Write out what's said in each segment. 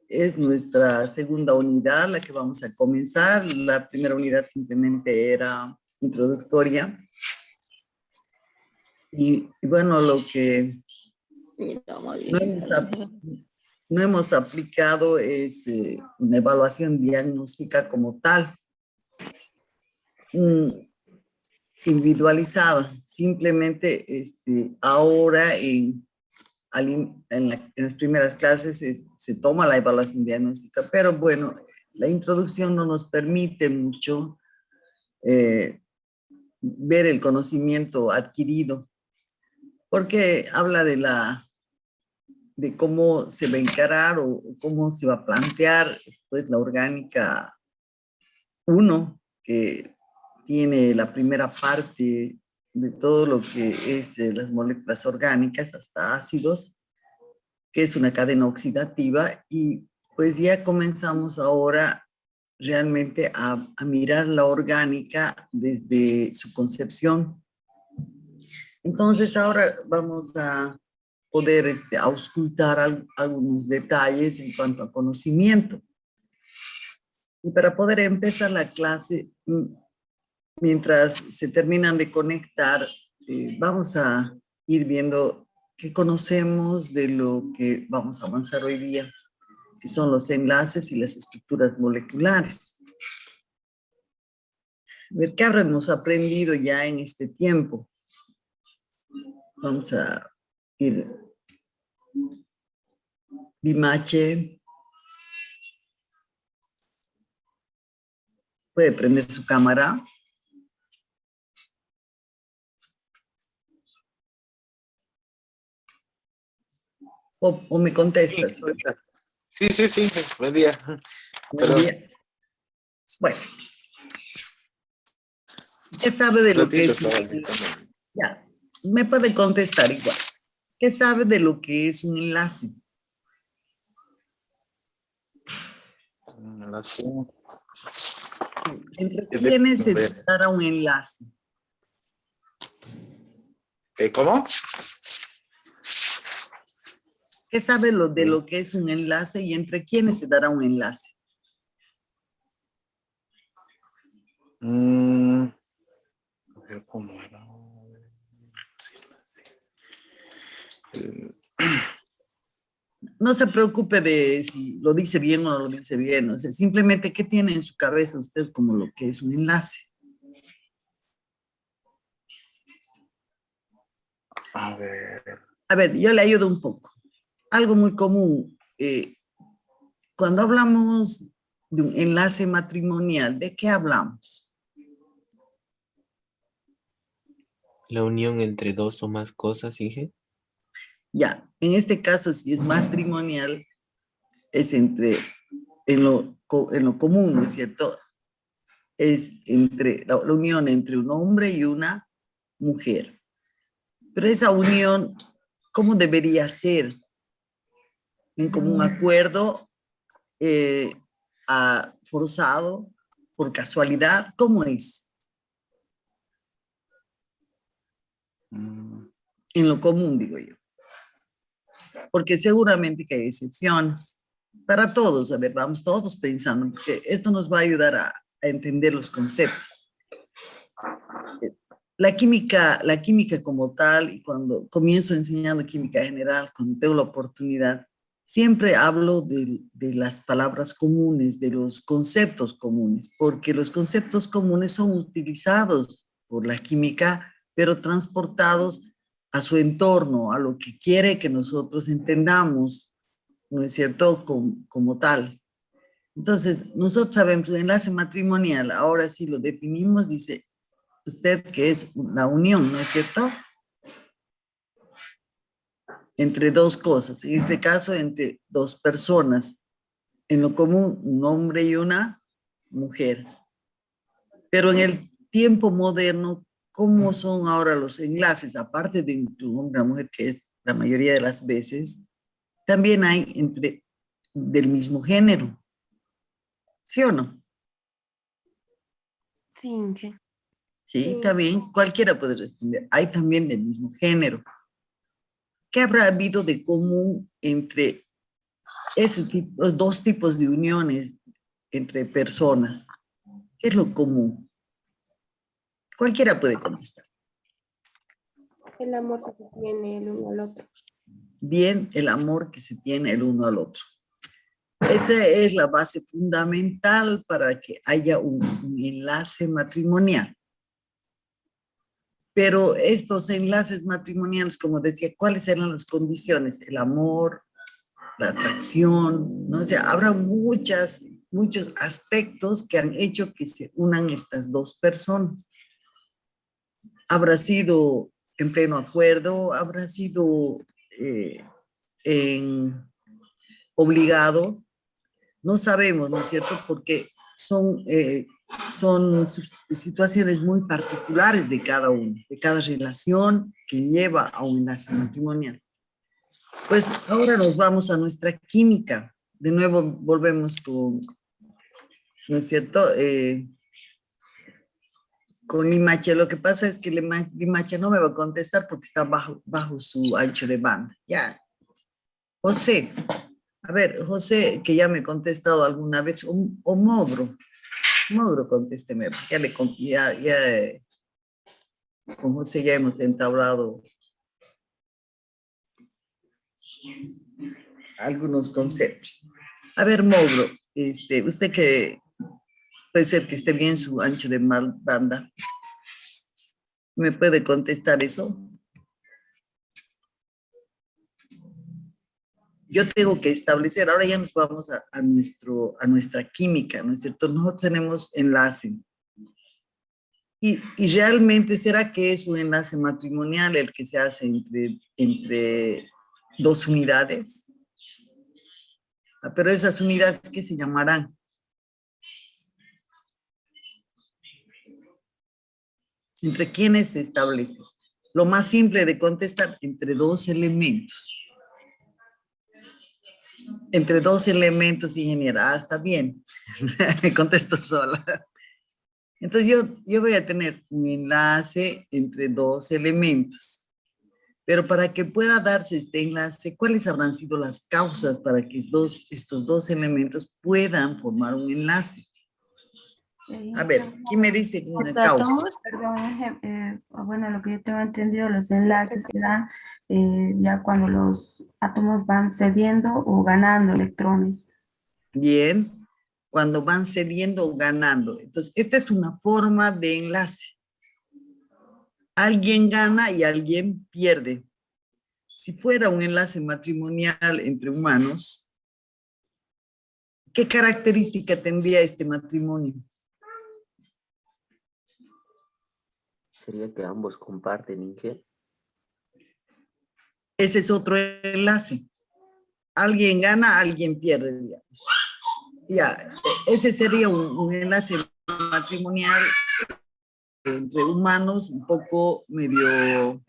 Es nuestra segunda unidad, la que vamos a comenzar. La primera unidad simplemente era introductoria. Y bueno, lo que no hemos, no hemos aplicado es una evaluación diagnóstica como tal, individualizada. Simplemente ahora en las primeras clases se toma la evaluación diagnóstica, pero bueno, la introducción no nos permite mucho ver el conocimiento adquirido, porque habla de cómo se va a encarar o cómo se va a plantear pues, la orgánica uno, que tiene la primera parte de todo lo que es las moléculas orgánicas hasta ácidos, que es una cadena oxidativa, y pues ya comenzamos ahora realmente a mirar la orgánica desde su concepción. Entonces ahora vamos a poder auscultar algunos detalles en cuanto a conocimiento. Y para poder empezar la clase, mientras se terminan de conectar, vamos a ir viendo qué conocemos de lo que vamos a avanzar hoy día, que son los enlaces y las estructuras moleculares. A ver, ¿qué habremos aprendido ya en este tiempo? Vamos a ir. Bimache, puede prender su cámara. O me contestas. Sí, buen día. Buen día. Bueno, ¿qué sabe de lo que es? Ya, me puede contestar igual. ¿Qué sabe de lo que es un enlace? ¿Entre quiénes se dará un enlace? ¿Cómo? ¿Qué sabe de lo que es un enlace y entre quiénes se dará un enlace? ¿Cómo era? No se preocupe de si lo dice bien o no lo dice bien. O sea, simplemente, ¿qué tiene en su cabeza usted como lo que es un enlace? A ver, yo le ayudo un poco. Algo muy común. Cuando hablamos de un enlace matrimonial, ¿de qué hablamos? La unión entre dos o más cosas, Inge. Ya, en este caso, si es matrimonial, es en lo común, ¿no es cierto? Es entre la unión entre un hombre y una mujer. Pero esa unión, ¿cómo debería ser? ¿En común acuerdo? ¿Forzado? ¿Por casualidad? ¿Cómo es? En lo común, digo yo. Porque seguramente que hay excepciones. Para todos, a ver, vamos todos pensando, porque esto nos va a ayudar a entender los conceptos. La química como tal, y cuando comienzo enseñando química general, cuando tengo la oportunidad, siempre hablo de las palabras comunes, de los conceptos comunes, porque los conceptos comunes son utilizados por la química, pero transportados a su entorno, a lo que quiere que nosotros entendamos, ¿no es cierto?, como tal. Entonces, nosotros sabemos, el enlace matrimonial, ahora sí lo definimos, dice usted que es la unión, ¿no es cierto?, entre dos cosas, en este caso entre dos personas, en lo común un hombre y una mujer. Pero en el tiempo moderno, ¿cómo son ahora los enlaces? Aparte de entre un hombre y una mujer, que es la mayoría de las veces, también hay entre del mismo género, ¿sí o no? Sí, ¿qué? Sí, está bien, cualquiera puede responder. Hay también del mismo género. ¿Qué habrá habido de común entre los dos tipos de uniones entre personas, ¿qué es lo común? Cualquiera puede contestar. El amor que se tiene el uno al otro. Bien, el amor que se tiene el uno al otro. Esa es la base fundamental para que haya un enlace matrimonial. Pero estos enlaces matrimoniales, como decía, ¿cuáles eran las condiciones? El amor, la atracción, ¿no? O sea, habrá muchos aspectos que han hecho que se unan estas dos personas. Habrá sido en pleno acuerdo, habrá sido obligado, no sabemos, ¿no es cierto? Porque son situaciones muy particulares de cada uno, de cada relación que lleva a un enlace matrimonial. Pues ahora nos vamos a nuestra química. De nuevo volvemos con, ¿no es cierto? Con Limache. Lo que pasa es que Limache no me va a contestar porque está bajo su ancho de banda. Ya. José. A ver, José, que ya me ha contestado alguna vez, o Mogro. Mogro, contésteme. Con José ya hemos entablado algunos conceptos. A ver, Mogro, usted que puede ser que esté bien su ancho de banda, ¿me puede contestar eso? Yo tengo que establecer, ahora ya nos vamos a nuestra química, ¿no es cierto? Nosotros tenemos enlace. Y realmente, ¿será que es un enlace matrimonial el que se hace entre dos unidades? Pero esas unidades, ¿qué se llamarán? ¿Entre quiénes se establece? Lo más simple de contestar, entre dos elementos. Entre dos elementos, ingeniera. Ah, está bien. Me contesto sola. Entonces yo voy a tener un enlace entre dos elementos. Pero para que pueda darse este enlace, ¿cuáles habrán sido las causas para que estos dos elementos puedan formar un enlace? A ver, ¿quién me dice una causa? Perdón, bueno, lo que yo tengo entendido, los enlaces se dan ya cuando los átomos van cediendo o ganando electrones. Bien, cuando van cediendo o ganando. Entonces, esta es una forma de enlace. Alguien gana y alguien pierde. Si fuera un enlace matrimonial entre humanos, ¿qué característica tendría este matrimonio? Sería que ambos comparten, Inge. Ese es otro enlace. Alguien gana, alguien pierde, digamos. Ya, ese sería un enlace matrimonial entre humanos un poco medio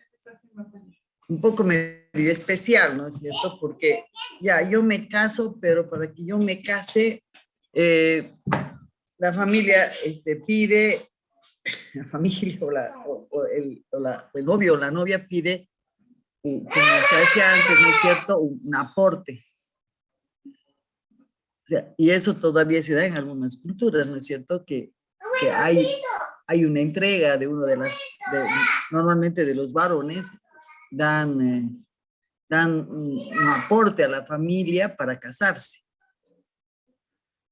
especial, ¿no es cierto? Porque ya yo me caso, pero para que yo me case, la familia pide, la familia el novio o la novia pide, como se hacía antes, ¿no es cierto?, un aporte. O sea, y eso todavía se da en algunas culturas, ¿no es cierto?, que hay una entrega de normalmente de los varones, dan un aporte a la familia para casarse.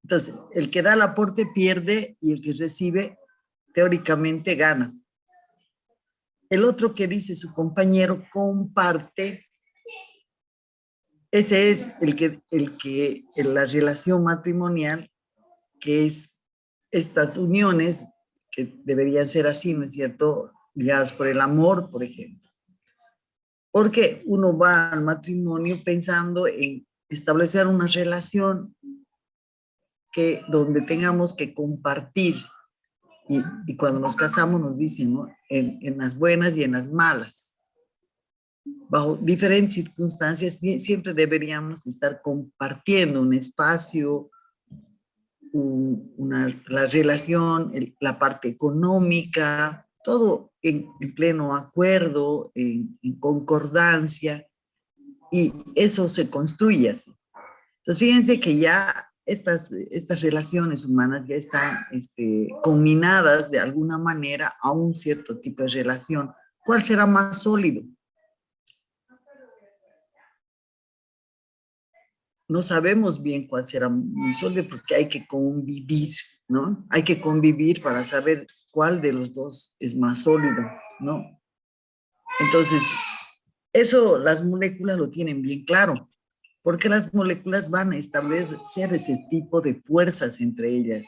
Entonces, el que da el aporte pierde y el que recibe teóricamente gana. El otro que dice su compañero comparte, ese es la relación matrimonial, que es estas uniones que deberían ser así, ¿no es cierto?, ligadas por el amor, por ejemplo. Porque uno va al matrimonio pensando en establecer una relación donde tengamos que compartir. Y cuando nos casamos nos dicen, ¿no?, en las buenas y en las malas. Bajo diferentes circunstancias siempre deberíamos estar compartiendo un espacio, la relación, la parte económica, todo en pleno acuerdo, en concordancia, y eso se construye así. Entonces, fíjense que ya estas relaciones humanas ya están combinadas de alguna manera a un cierto tipo de relación. ¿Cuál será más sólido? No sabemos bien cuál será muy sólido porque hay que convivir, ¿no? Hay que convivir para saber cuál de los dos es más sólido, ¿no? Entonces, eso las moléculas lo tienen bien claro, porque las moléculas van a establecer ese tipo de fuerzas entre ellas.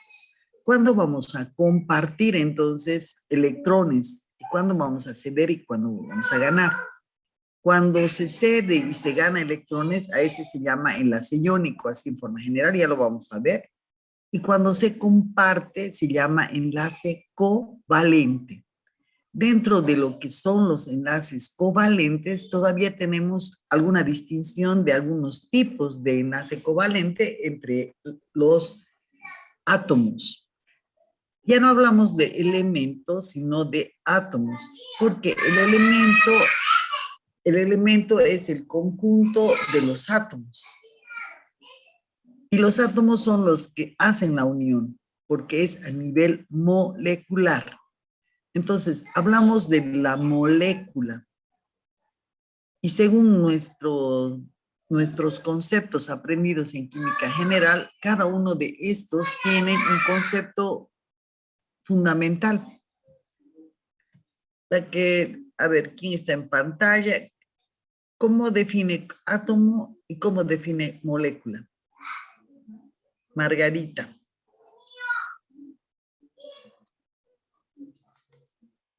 ¿Cuándo vamos a compartir entonces electrones? ¿Y cuándo vamos a ceder y cuándo vamos a ganar? Cuando se cede y se gana electrones, a ese se llama enlace iónico, así en forma general, ya lo vamos a ver. Y cuando se comparte, se llama enlace covalente. Dentro de lo que son los enlaces covalentes, todavía tenemos alguna distinción de algunos tipos de enlace covalente entre los átomos. Ya no hablamos de elementos, sino de átomos, porque el elemento es el conjunto de los átomos. Y los átomos son los que hacen la unión, porque es a nivel molecular. Entonces, hablamos de la molécula. Y según nuestros conceptos aprendidos en química general, cada uno de estos tiene un concepto fundamental. A ver, ¿quién está en pantalla? ¿Cómo define átomo y cómo define molécula? Margarita.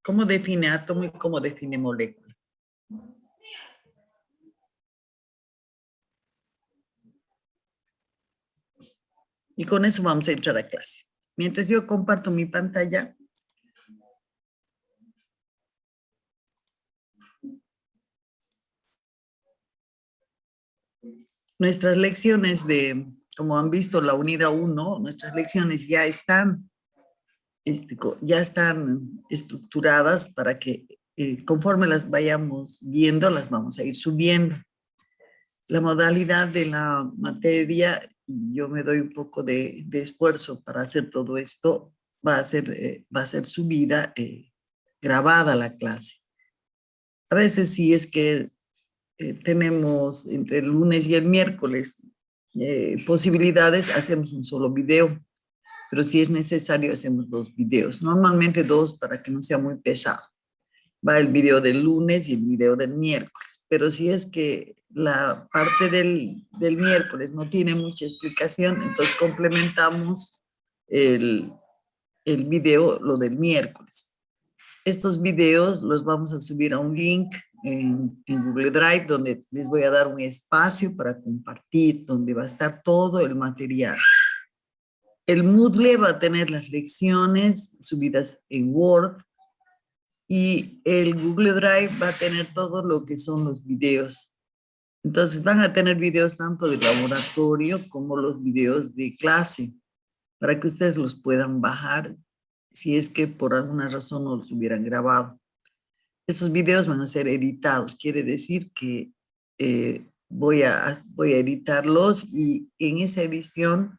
¿Cómo define átomo y cómo define molécula? Y con eso vamos a entrar a clase. Mientras yo comparto mi pantalla, nuestras lecciones como han visto, la unidad 1, nuestras lecciones ya están estructuradas para que conforme las vayamos viendo, las vamos a ir subiendo. La modalidad de la materia, yo me doy un poco de esfuerzo para hacer todo esto, va a ser subida, grabada la clase. A veces si es que tenemos entre el lunes y el miércoles posibilidades, hacemos un solo video, pero si es necesario hacemos 2 videos, normalmente 2 para que no sea muy pesado. Va el video del lunes y el video del miércoles, pero si es que la parte del miércoles no tiene mucha explicación, entonces complementamos el video, lo del miércoles. Estos videos los vamos a subir a un link en Google Drive, donde les voy a dar un espacio para compartir, donde va a estar todo el material. El Moodle va a tener las lecciones subidas en Word y el Google Drive va a tener todo lo que son los videos. Entonces van a tener videos tanto de laboratorio como los videos de clase, para que ustedes los puedan bajar si es que por alguna razón no los hubieran grabado. Esos videos van a ser editados, quiere decir que voy a editarlos y en esa edición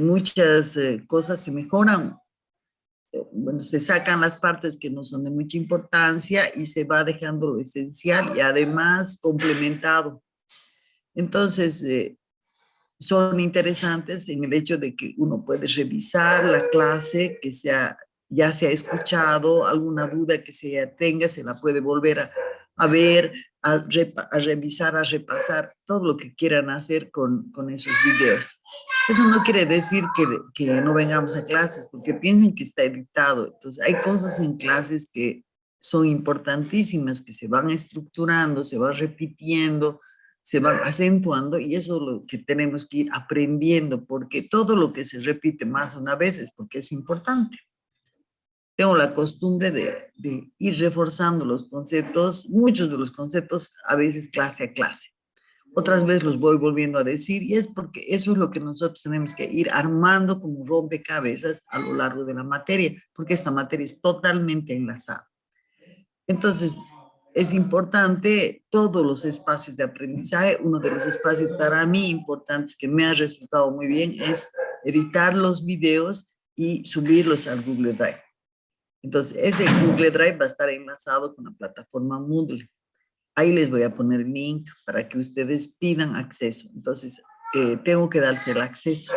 muchas cosas se mejoran. Bueno, se sacan las partes que no son de mucha importancia y se va dejando lo esencial y además complementado. Entonces, son interesantes en el hecho de que uno puede revisar la clase que ya se ha escuchado, alguna duda que se tenga, se la puede volver a ver, a revisar, a repasar, todo lo que quieran hacer con esos videos. Eso no quiere decir que no vengamos a clases, porque piensen que está editado. Entonces, hay cosas en clases que son importantísimas, que se van estructurando, se van repitiendo, se van acentuando, y eso es lo que tenemos que ir aprendiendo, porque todo lo que se repite más de una vez es porque es importante. Tengo la costumbre de ir reforzando los conceptos, muchos de los conceptos, a veces clase a clase. Otras veces los voy volviendo a decir, y es porque eso es lo que nosotros tenemos que ir armando como rompecabezas a lo largo de la materia, porque esta materia es totalmente enlazada. Entonces, es importante todos los espacios de aprendizaje. Uno de los espacios para mí importantes que me ha resultado muy bien es editar los videos y subirlos al Google Drive. Entonces, ese Google Drive va a estar enlazado con la plataforma Moodle. Ahí les voy a poner el link para que ustedes pidan acceso. Entonces, tengo que darse el acceso.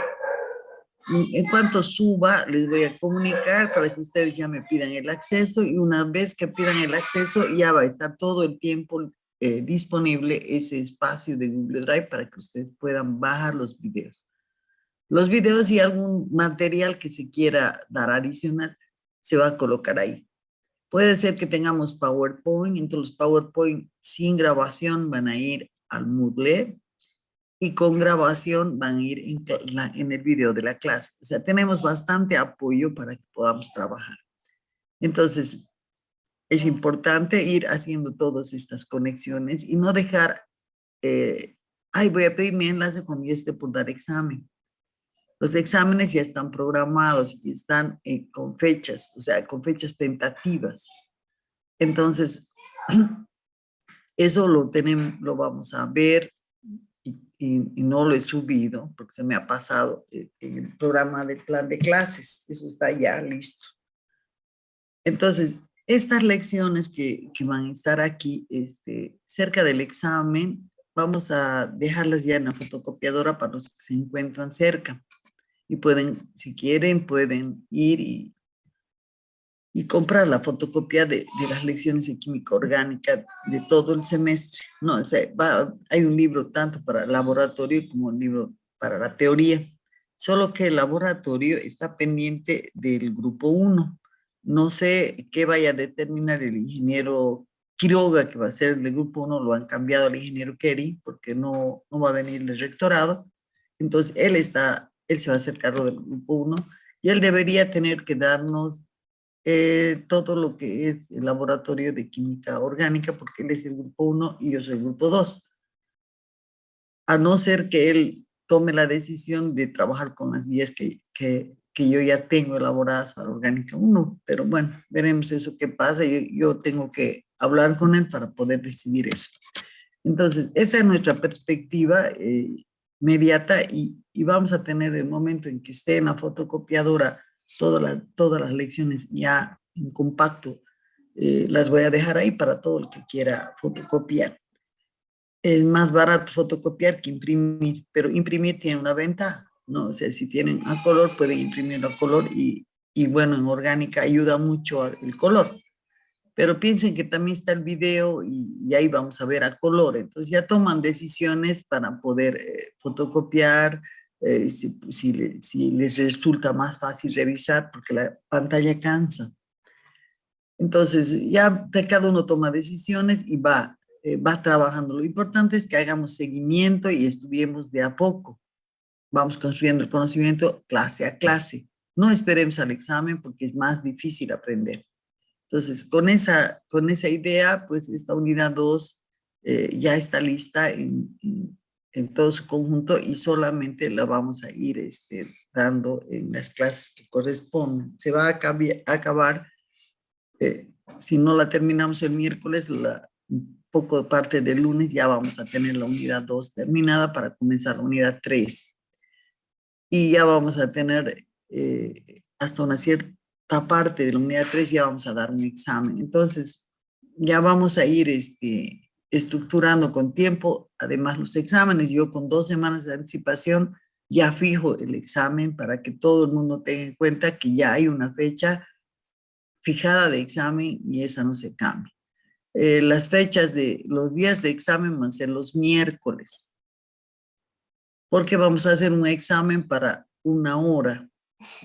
En cuanto suba, les voy a comunicar para que ustedes ya me pidan el acceso, y una vez que pidan el acceso, ya va a estar todo el tiempo disponible ese espacio de Google Drive para que ustedes puedan bajar los videos. Los videos y algún material que se quiera dar adicional se va a colocar ahí. Puede ser que tengamos PowerPoint, entonces los PowerPoint sin grabación van a ir al Moodle y con grabación van a ir en el video de la clase. O sea, tenemos bastante apoyo para que podamos trabajar. Entonces, es importante ir haciendo todas estas conexiones y no dejar, voy a pedir mi enlace cuando ya esté por dar examen. Los exámenes ya están programados y están con fechas, o sea, con fechas tentativas. Entonces, eso lo vamos a ver y no lo he subido porque se me ha pasado en el programa del plan de clases. Eso está ya listo. Entonces, estas lecciones que van a estar aquí cerca del examen, vamos a dejarlas ya en la fotocopiadora para los que se encuentran cerca. Y pueden, si quieren, pueden ir y comprar la fotocopia de las lecciones de química orgánica de todo el semestre. No, o sea, hay un libro tanto para el laboratorio como un libro para la teoría. Solo que el laboratorio está pendiente del grupo 1. No sé qué vaya a determinar el ingeniero Quiroga, que va a ser el grupo 1, lo han cambiado al ingeniero Kerry, porque no va a venir el rectorado. Entonces, él se va a hacer cargo del grupo 1 y él debería tener que darnos todo lo que es el laboratorio de química orgánica, porque él es el grupo 1 y yo soy el grupo 2. A no ser que él tome la decisión de trabajar con las guías que yo ya tengo elaboradas para orgánica 1, pero bueno, veremos eso qué pasa. Yo tengo que hablar con él para poder decidir eso. Entonces, esa es nuestra perspectiva inmediata y vamos a tener el momento en que esté en la fotocopiadora todas las lecciones ya en compacto. Las voy a dejar ahí para todo el que quiera fotocopiar. Es más barato fotocopiar que imprimir, pero imprimir tiene una ventaja, ¿no? O sea, si tienen a color, pueden imprimirlo a color y bueno, en orgánica ayuda mucho el color. Pero piensen que también está el video y ahí vamos a ver a color. Entonces ya toman decisiones para poder fotocopiar, si les resulta más fácil revisar, porque la pantalla cansa. Entonces ya cada uno toma decisiones y va trabajando. Lo importante es que hagamos seguimiento y estudiemos de a poco. Vamos construyendo el conocimiento clase a clase. No esperemos al examen porque es más difícil aprender. Entonces, con esa idea, pues esta unidad 2 ya está lista en todo su conjunto y solamente la vamos a ir dando en las clases que corresponden. Se va a acabar, si no la terminamos el miércoles, poco parte del lunes ya vamos a tener la unidad 2 terminada para comenzar la unidad 3. Y ya vamos a tener hasta una cierta parte de la unidad 3 ya vamos a dar un examen. Entonces, ya vamos a ir estructurando con tiempo, además los exámenes. Yo con 2 semanas de anticipación ya fijo el examen para que todo el mundo tenga en cuenta que ya hay una fecha fijada de examen y esa no se cambia. Las fechas de los días de examen van a ser los miércoles, porque vamos a hacer un examen para 1 hora,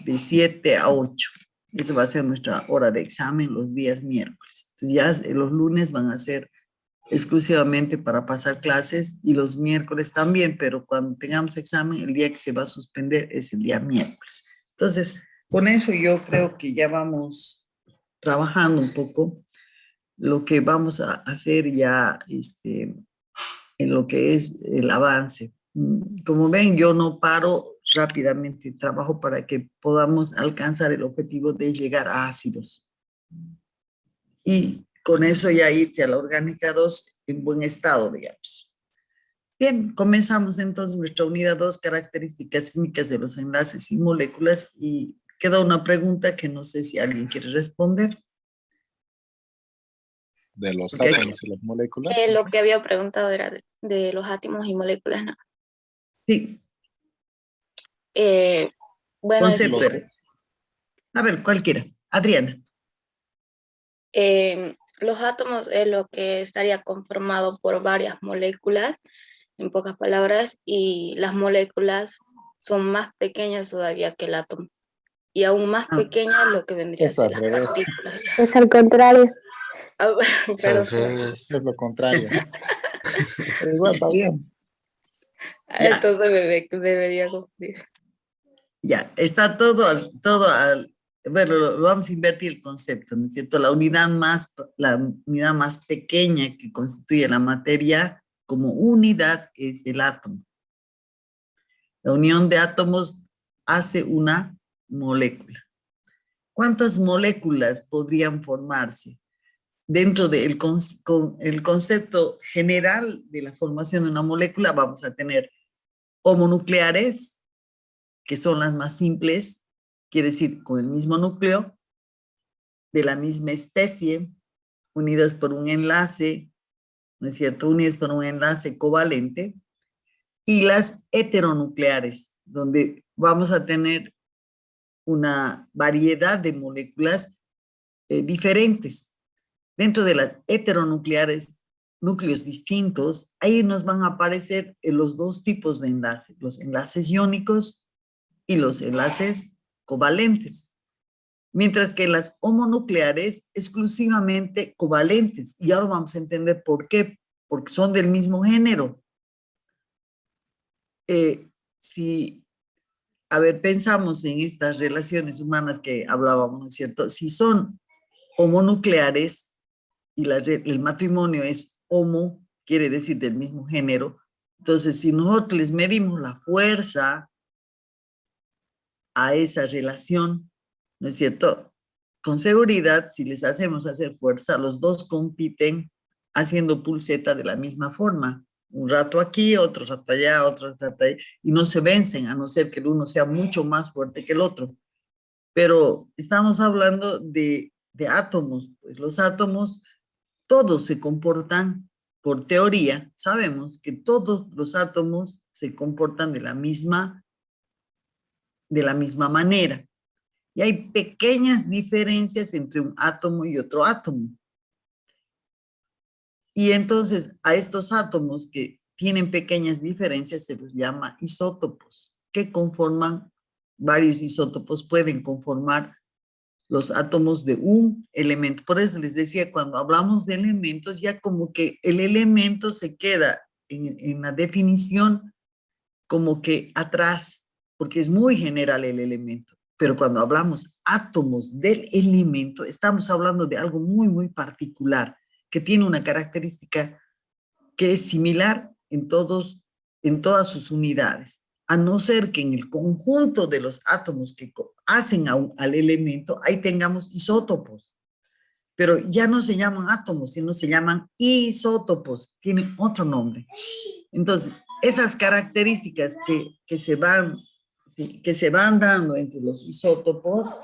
de 7 a 8. Esa va a ser nuestra hora de examen los días miércoles. Entonces ya los lunes van a ser exclusivamente para pasar clases y los miércoles también, pero cuando tengamos examen, el día que se va a suspender es el día miércoles. Entonces, con eso yo creo que ya vamos trabajando un poco lo que vamos a hacer ya en lo que es el avance. Como ven, yo no paro rápidamente, trabajo para que podamos alcanzar el objetivo de llegar a ácidos. Y con eso ya irse a la orgánica 2 en buen estado, digamos. Bien, comenzamos entonces nuestra unidad 2, características químicas de los enlaces y moléculas, y queda una pregunta que no sé si alguien quiere responder. De los Ok. átomos y las moléculas. Lo que había preguntado era de los átomos y moléculas, ¿no? Sí, Bueno, concepto. Los- A ver, cualquiera. Adriana. los átomos es lo que estaría conformado por varias moléculas, en pocas palabras, y las moléculas son más pequeñas todavía que el átomo. Y aún más Ah. pequeñas lo que vendría a Es al ser las revés. partículas. Es al contrario. Ah, Es al pero revés. Es lo contrario. Pero igual está bien. Ya. entonces debería confundir. Ya, está todo bueno, vamos a invertir el concepto, ¿no es cierto? La unidad más pequeña que constituye la materia como unidad es el átomo. La unión de átomos hace una molécula. ¿Cuántas moléculas podrían formarse? Dentro del el concepto general de la formación de una molécula vamos a tener homonucleares, que son las más simples, quiere decir con el mismo núcleo, de la misma especie, unidas por un enlace, ¿no es cierto? Unidas por un enlace covalente, y las heteronucleares, donde vamos a tener una variedad de moléculas diferentes. Dentro de las heteronucleares, núcleos distintos, ahí nos van a aparecer los dos tipos de enlaces, los enlaces iónicos y los enlaces covalentes. Mientras que las homonucleares exclusivamente covalentes. Y ahora vamos a entender por qué. Porque son del mismo género. A ver, pensamos en estas relaciones humanas que hablábamos, ¿no es cierto? Si son homonucleares y el matrimonio es homo, quiere decir del mismo género, entonces si nosotros les medimos la fuerza a esa relación, ¿no es cierto? Con seguridad, si les hacemos hacer fuerza, los dos compiten haciendo pulseta de la misma forma. Un rato aquí, otro rato allá, otro rato allá, y no se vencen, a no ser que el uno sea mucho más fuerte que el otro. Pero estamos hablando de átomos, pues los átomos, todos se comportan, por teoría, sabemos que todos los átomos se comportan de la misma manera. Y hay pequeñas diferencias entre un átomo y otro átomo. Y entonces a estos átomos que tienen pequeñas diferencias se los llama isótopos, que conforman, varios isótopos pueden conformar los átomos de un elemento. Por eso les decía, cuando hablamos de elementos, ya como que el elemento se queda en la definición como que atrás, porque es muy general el elemento. Pero cuando hablamos átomos del elemento, estamos hablando de algo muy, muy particular, que tiene una característica que es similar en todas sus unidades, a no ser que en el conjunto de los átomos que hacen al elemento, ahí tengamos isótopos. Pero ya no se llaman átomos, sino se llaman isótopos, tienen otro nombre. Entonces, esas características que se van dando entre los isótopos,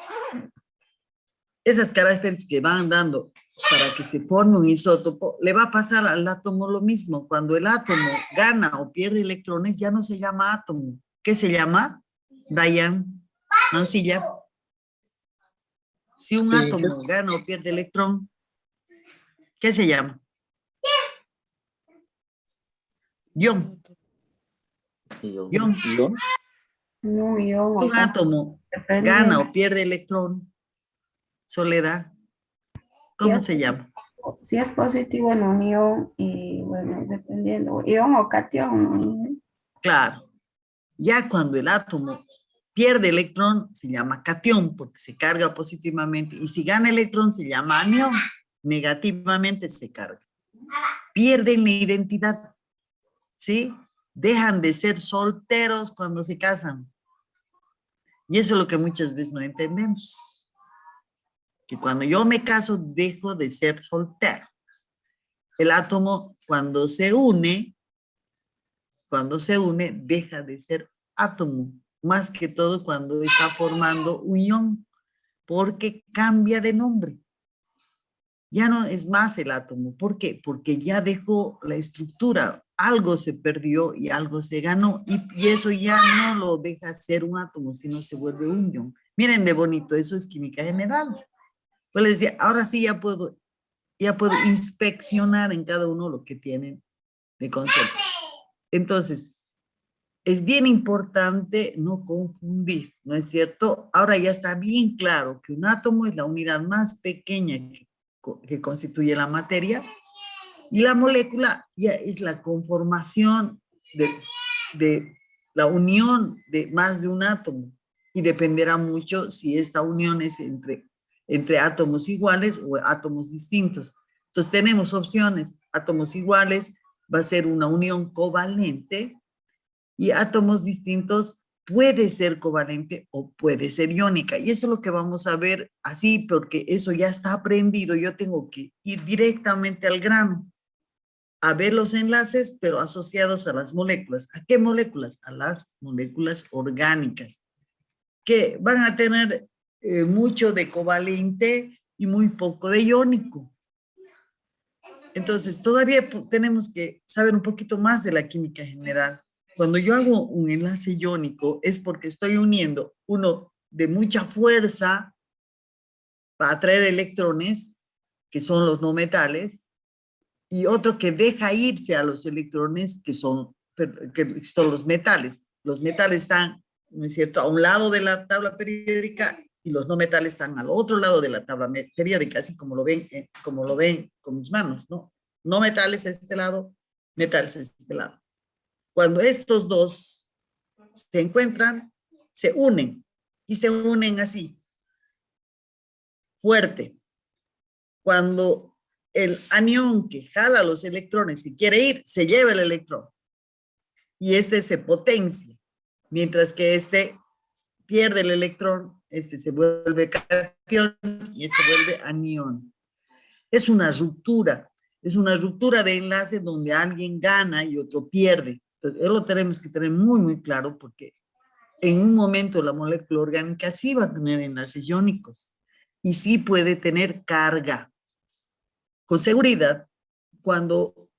esas características que van dando para que se forme un isótopo, le va a pasar al átomo lo mismo. Cuando el átomo gana o pierde electrones, ya no se llama átomo. ¿Qué se llama? Dayan, Mancilla. Si un Sí, átomo gana o pierde electrón, ¿qué se llama? Ion. Ion. ¿Ion? Un ion Un átomo gana o pierde electrón, Soledad, ¿cómo se llama? Si es positivo en unión y bueno, dependiendo, ion o cation. Claro, ya cuando el átomo pierde electrón se llama catión porque se carga positivamente y si gana electrón se llama anión, negativamente se carga. Pierden la identidad, ¿sí? Dejan de ser solteros cuando se casan. Y eso es lo que muchas veces no entendemos. que cuando yo me caso dejo de ser soltero. El átomo cuando se une, deja de ser átomo, más que todo cuando está formando unión, porque cambia de nombre. Ya no es más el átomo. ¿Por qué? Porque ya dejó la estructura, algo se perdió y algo se ganó, y eso ya no lo deja ser un átomo, sino se vuelve unión. Miren de bonito, eso es química general. Pues les decía, ahora sí ya puedo inspeccionar en cada uno lo que tienen de concepto. Entonces, es bien importante no confundir, ¿no es cierto? Ahora ya está bien claro que un átomo es la unidad más pequeña que constituye la materia, y la molécula ya es la conformación de la unión de más de un átomo, y dependerá mucho si esta unión es entre átomos iguales o átomos distintos. Entonces tenemos opciones: átomos iguales va a ser una unión covalente, y átomos distintos puede ser covalente o puede ser iónica. Y eso es lo que vamos a ver así, porque eso ya está aprendido. Yo tengo que ir directamente al grano, a ver los enlaces, pero asociados a las moléculas. ¿A qué moléculas? A las moléculas orgánicas, que van a tener mucho de covalente y muy poco de iónico. Entonces, todavía tenemos que saber un poquito más de la química general. Cuando yo hago un enlace iónico es porque estoy uniendo uno de mucha fuerza para atraer electrones, que son los no metales, y otro que deja irse a los electrones, que son los metales. Los metales están, ¿no es cierto?, a un lado de la tabla periódica, y los no metales están al otro lado de la tabla periódica, así como lo ven con mis manos, ¿no? No metales a este lado, metales a este lado. Cuando estos dos se encuentran, se unen, y se unen así, fuerte. Cuando el anión que jala los electrones y quiere ir, se lleva el electrón, y este se potencia, mientras que este pierde el electrón, este se vuelve catión y se vuelve anión. Es una ruptura de enlace donde alguien gana y otro pierde. Entonces, eso lo tenemos que tener muy, muy claro, porque en un momento la molécula orgánica sí va a tener enlaces iónicos y sí puede tener carga. Con seguridad, cuando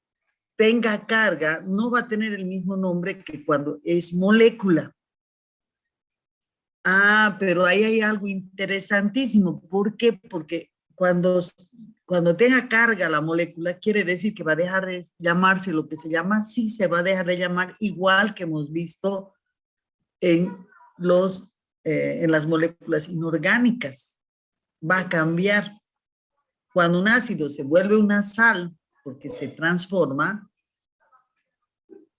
tenga carga, no va a tener el mismo nombre que cuando es molécula. Ah, pero ahí hay algo interesantísimo. ¿Por qué? Porque cuando tenga carga la molécula, quiere decir que va a dejar de llamarse lo que se llama, sí se va a dejar de llamar, igual que hemos visto en las moléculas inorgánicas. Va a cambiar. Cuando un ácido se vuelve una sal, porque se transforma,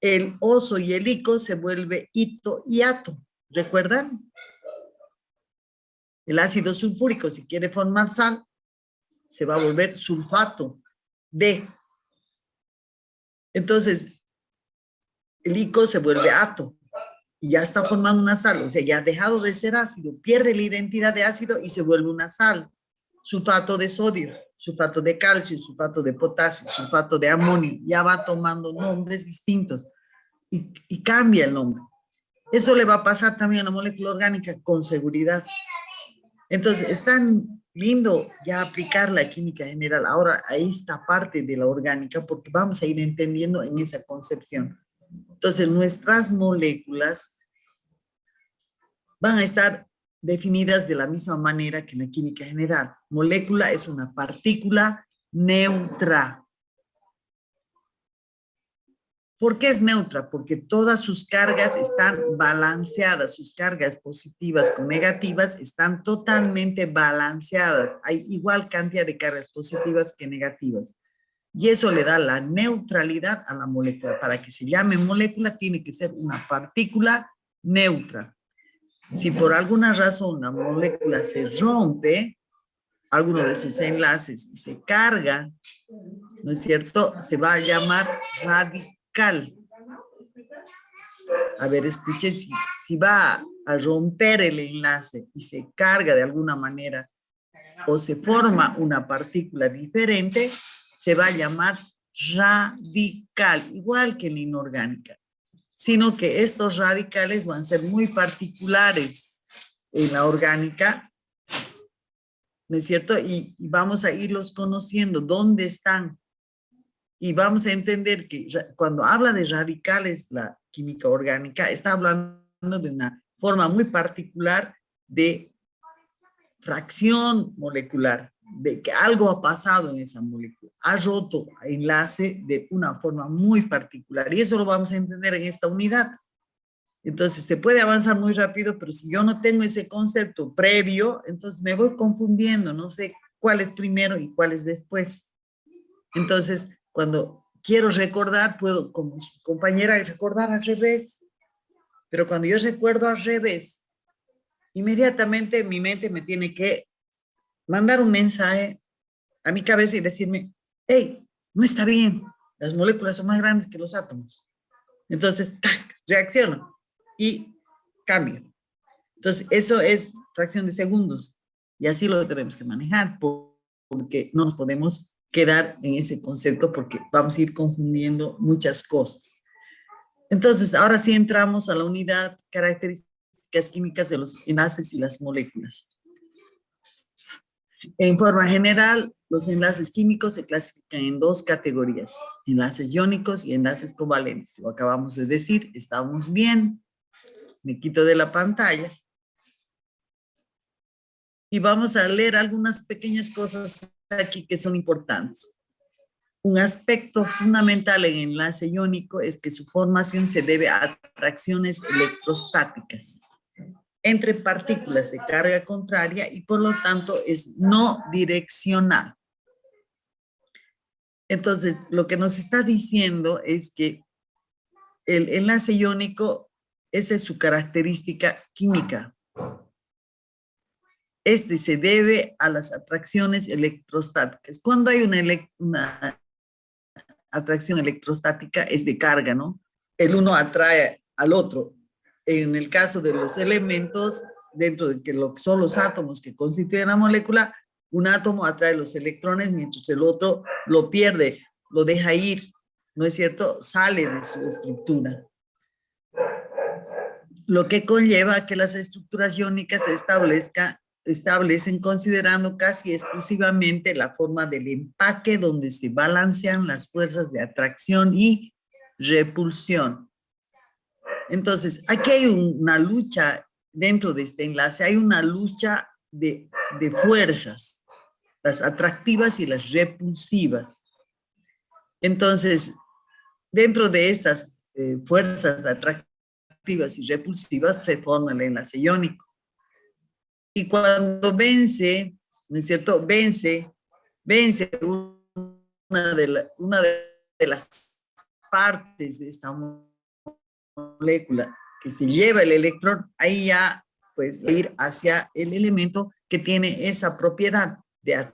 el oso y el ico se vuelve ito y ato. ¿Recuerdan? El ácido sulfúrico, si quiere formar sal, se va a volver sulfato de. Entonces, el ico se vuelve ato y ya está formando una sal, o sea, ya ha dejado de ser ácido, pierde la identidad de ácido y se vuelve una sal. Sulfato de sodio, sulfato de calcio, sulfato de potasio, sulfato de amonio, ya va tomando nombres distintos y cambia el nombre. Eso le va a pasar también a la molécula orgánica con seguridad. Entonces, es tan lindo ya aplicar la química general ahora a esta parte de la orgánica, porque vamos a ir entendiendo en esa concepción. Entonces, nuestras moléculas van a estar definidas de la misma manera que en la química general. Molécula es una partícula neutra. ¿Por qué es neutra? Porque todas sus cargas están balanceadas, sus cargas positivas con negativas están totalmente balanceadas. Hay igual cantidad de cargas positivas que negativas. Y eso le da la neutralidad a la molécula. Para que se llame molécula, tiene que ser una partícula neutra. Si por alguna razón la molécula se rompe, alguno de sus enlaces, y se carga, ¿no es cierto?, se va a llamar radical. A ver, escuchen, si va a romper el enlace y se carga de alguna manera, o se forma una partícula diferente, se va a llamar radical, igual que en la inorgánica, sino que estos radicales van a ser muy particulares en la orgánica, ¿no es cierto? Y vamos a irlos conociendo, dónde están. Y vamos a entender que cuando habla de radicales, la química orgánica está hablando de una forma muy particular de fracción molecular, de que algo ha pasado en esa molécula, ha roto enlace de una forma muy particular. Y eso lo vamos a entender en esta unidad. Entonces se puede avanzar muy rápido, pero si yo no tengo ese concepto previo, entonces me voy confundiendo, no sé cuál es primero y cuál es después. Entonces, cuando quiero recordar, puedo, como su compañera, recordar al revés. Pero cuando yo recuerdo al revés, inmediatamente mi mente me tiene que mandar un mensaje a mi cabeza y decirme, hey, no está bien, las moléculas son más grandes que los átomos. Entonces, ¡tac!, reacciono y cambio. Entonces, eso es fracción de segundos. Y así lo tenemos que manejar, porque no nos podemos quedar en ese concepto, porque vamos a ir confundiendo muchas cosas. Entonces, ahora sí entramos a la unidad características químicas de los enlaces y las moléculas. En forma general, los enlaces químicos se clasifican en dos categorías, enlaces iónicos y enlaces covalentes. Lo acabamos de decir, estamos bien. Me quito de la pantalla. Y vamos a leer algunas pequeñas cosas aquí que son importantes. Un aspecto fundamental en enlace iónico es que su formación se debe a atracciones electrostáticas entre partículas de carga contraria y por lo tanto es no direccional. Entonces, lo que nos está diciendo es que el enlace iónico, esa es su característica química. Este se debe a las atracciones electrostáticas. Cuando hay una atracción electrostática es de carga, ¿no? El uno atrae al otro. En el caso de los elementos, dentro de que lo que son los átomos que constituyen la molécula, un átomo atrae los electrones mientras el otro lo pierde, lo deja ir, ¿no es cierto? Sale de su estructura. Lo que conlleva que las estructuras iónicas se establecen considerando casi exclusivamente la forma del empaque donde se balancean las fuerzas de atracción y repulsión. Entonces, aquí hay una lucha dentro de este enlace, hay una lucha de fuerzas, las atractivas y las repulsivas. Entonces, dentro de estas fuerzas atractivas y repulsivas se forma el enlace iónico. Y cuando vence, ¿no es cierto? Vence una de las partes de esta molécula que se lleva el electrón, ahí ya pues ir hacia el elemento que tiene esa propiedad de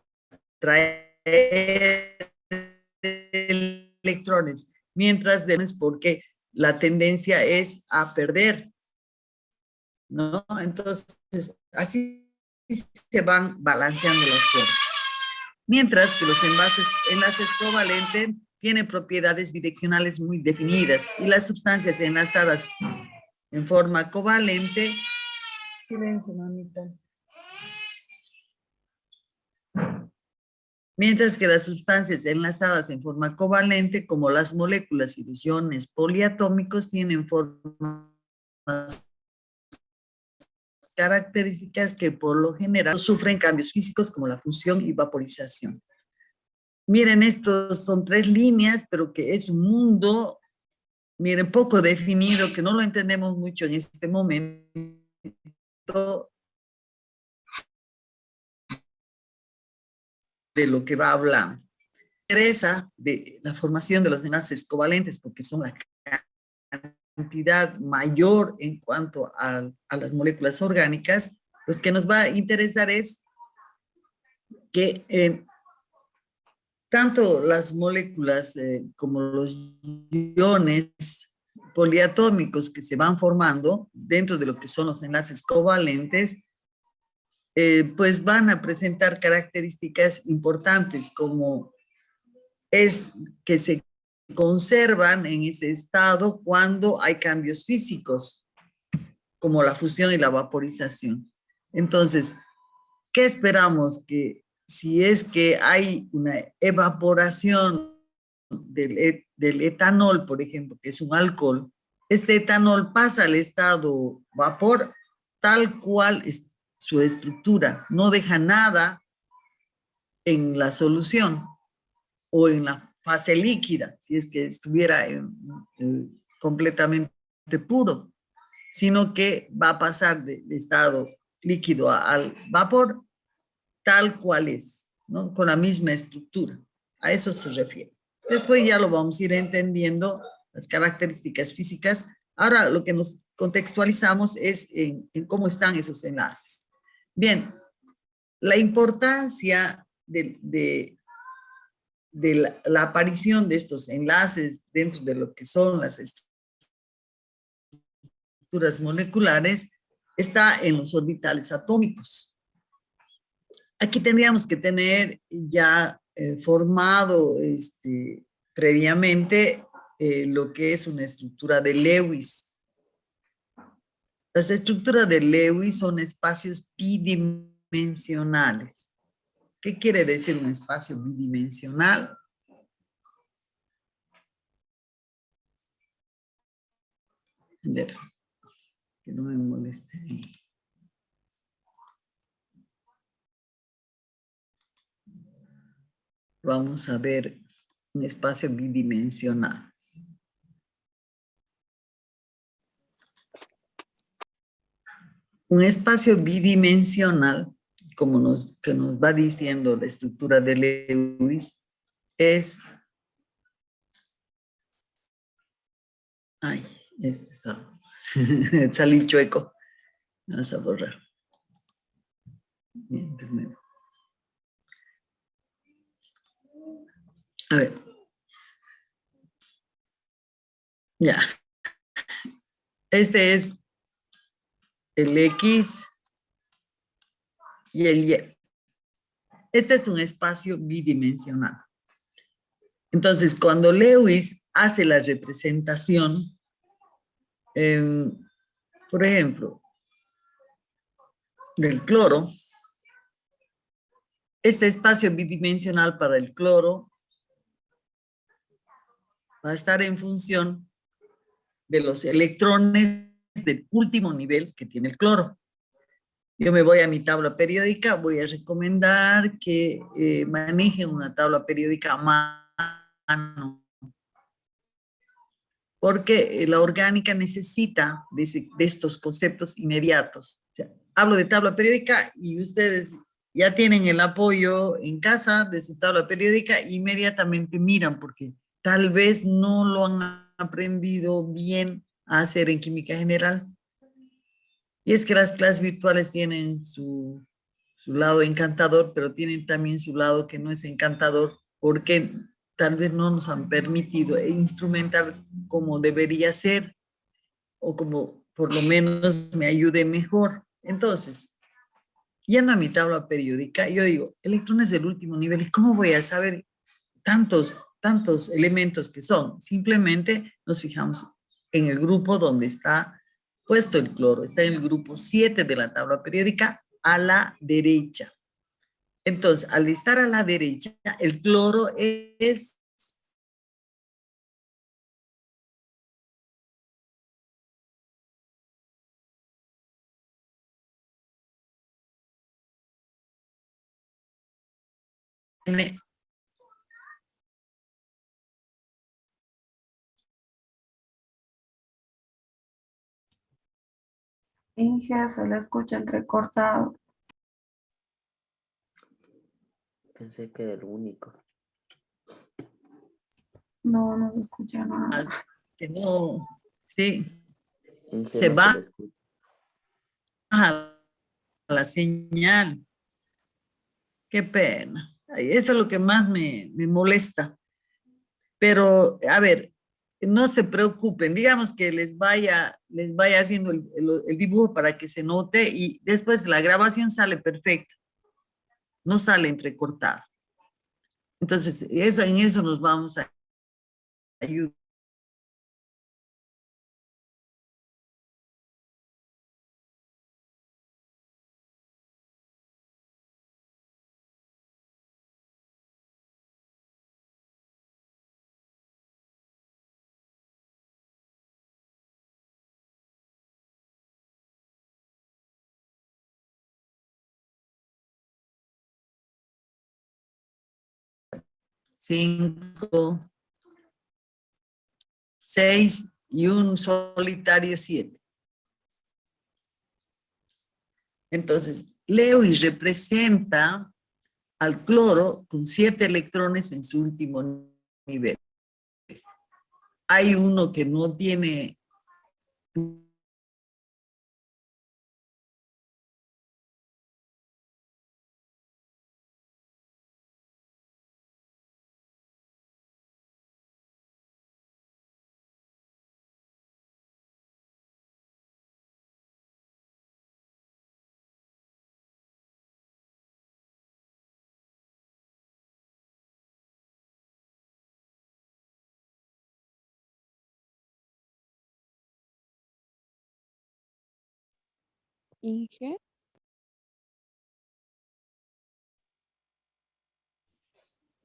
atraer electrones, mientras porque la tendencia es a perder, ¿no? Entonces, así se van balanceando las fuerzas. Mientras que los enlaces covalentes tienen propiedades direccionales muy definidas y las sustancias enlazadas en forma covalente. Silencio, mamita. Mientras que las sustancias enlazadas en forma covalente, como las moléculas y los iones poliatómicos, tienen formas características que por lo general sufren cambios físicos como la fusión y vaporización. Miren, estos son 3 líneas, pero que es un mundo, miren, poco definido, que no lo entendemos mucho en este momento. De lo que va hablando. Interesa de la formación de los enlaces covalentes porque son la cantidad mayor en cuanto a las moléculas orgánicas. Lo que nos va a interesar es que tanto las moléculas como los iones poliatómicos que se van formando dentro de lo que son los enlaces covalentes pues van a presentar características importantes como es que se conservan en ese estado cuando hay cambios físicos, como la fusión y la vaporización. Entonces, ¿qué esperamos? Que si es que hay una evaporación del etanol, por ejemplo, que es un alcohol, este etanol pasa al estado vapor tal cual es su estructura, no deja nada en la solución o en la fase líquida, si es que estuviera completamente puro, sino que va a pasar del estado líquido al vapor tal cual es, ¿no? Con la misma estructura. A eso se refiere. Después ya lo vamos a ir entendiendo, las características físicas. Ahora lo que nos contextualizamos es en cómo están esos enlaces. Bien, la importancia de la aparición de estos enlaces dentro de lo que son las estructuras moleculares está en los orbitales atómicos. Aquí tendríamos que tener ya formado previamente lo que es una estructura de Lewis. Las estructuras de Lewis son espacios bidimensionales. ¿Qué quiere decir un espacio bidimensional? A ver, que no me moleste. Vamos a ver un espacio bidimensional. Un espacio bidimensional, como que nos va diciendo la estructura de Lewis, es... Ay, este está... salí chueco. Vamos a borrar. Bien, de nuevo. A ver. Ya. Este es el X y el Y. Este es un espacio bidimensional. Entonces, cuando Lewis hace la representación, por ejemplo, del cloro, este espacio bidimensional para el cloro va a estar en función de los electrones del último nivel que tiene el cloro. Yo me voy a mi tabla periódica, voy a recomendar que manejen una tabla periódica a mano, porque la orgánica necesita de estos conceptos inmediatos. O sea, hablo de tabla periódica y ustedes ya tienen el apoyo en casa de su tabla periódica, inmediatamente miran, porque tal vez no lo han aprendido bien a hacer en química general. Y es que las clases virtuales tienen su lado encantador, pero tienen también su lado que no es encantador, porque tal vez no nos han permitido instrumentar como debería ser, o como por lo menos me ayude mejor. Entonces, yendo a mi tabla periódica, yo digo, electrones del último nivel, ¿y cómo voy a saber tantos elementos que son? Simplemente nos fijamos en el grupo donde está puesto el cloro. Está en el grupo 7 de la tabla periódica, a la derecha. Entonces, al estar a la derecha, el cloro es Inge, se le escucha entrecortado. Pensé que era el único. No, no se escucha nada. que no, sí, Inge, se no va le escucha. a la señal. Qué pena. Eso es lo que más me molesta. Pero, a ver, no se preocupen, digamos que les vaya haciendo el dibujo para que se note y después la grabación sale perfecta, no sale entrecortada. Entonces, en eso nos vamos a ayudar. Cinco, 6 y un solitario 7. Entonces, Lewis representa al cloro con 7 electrones en su último nivel. Hay uno que no tiene Inge.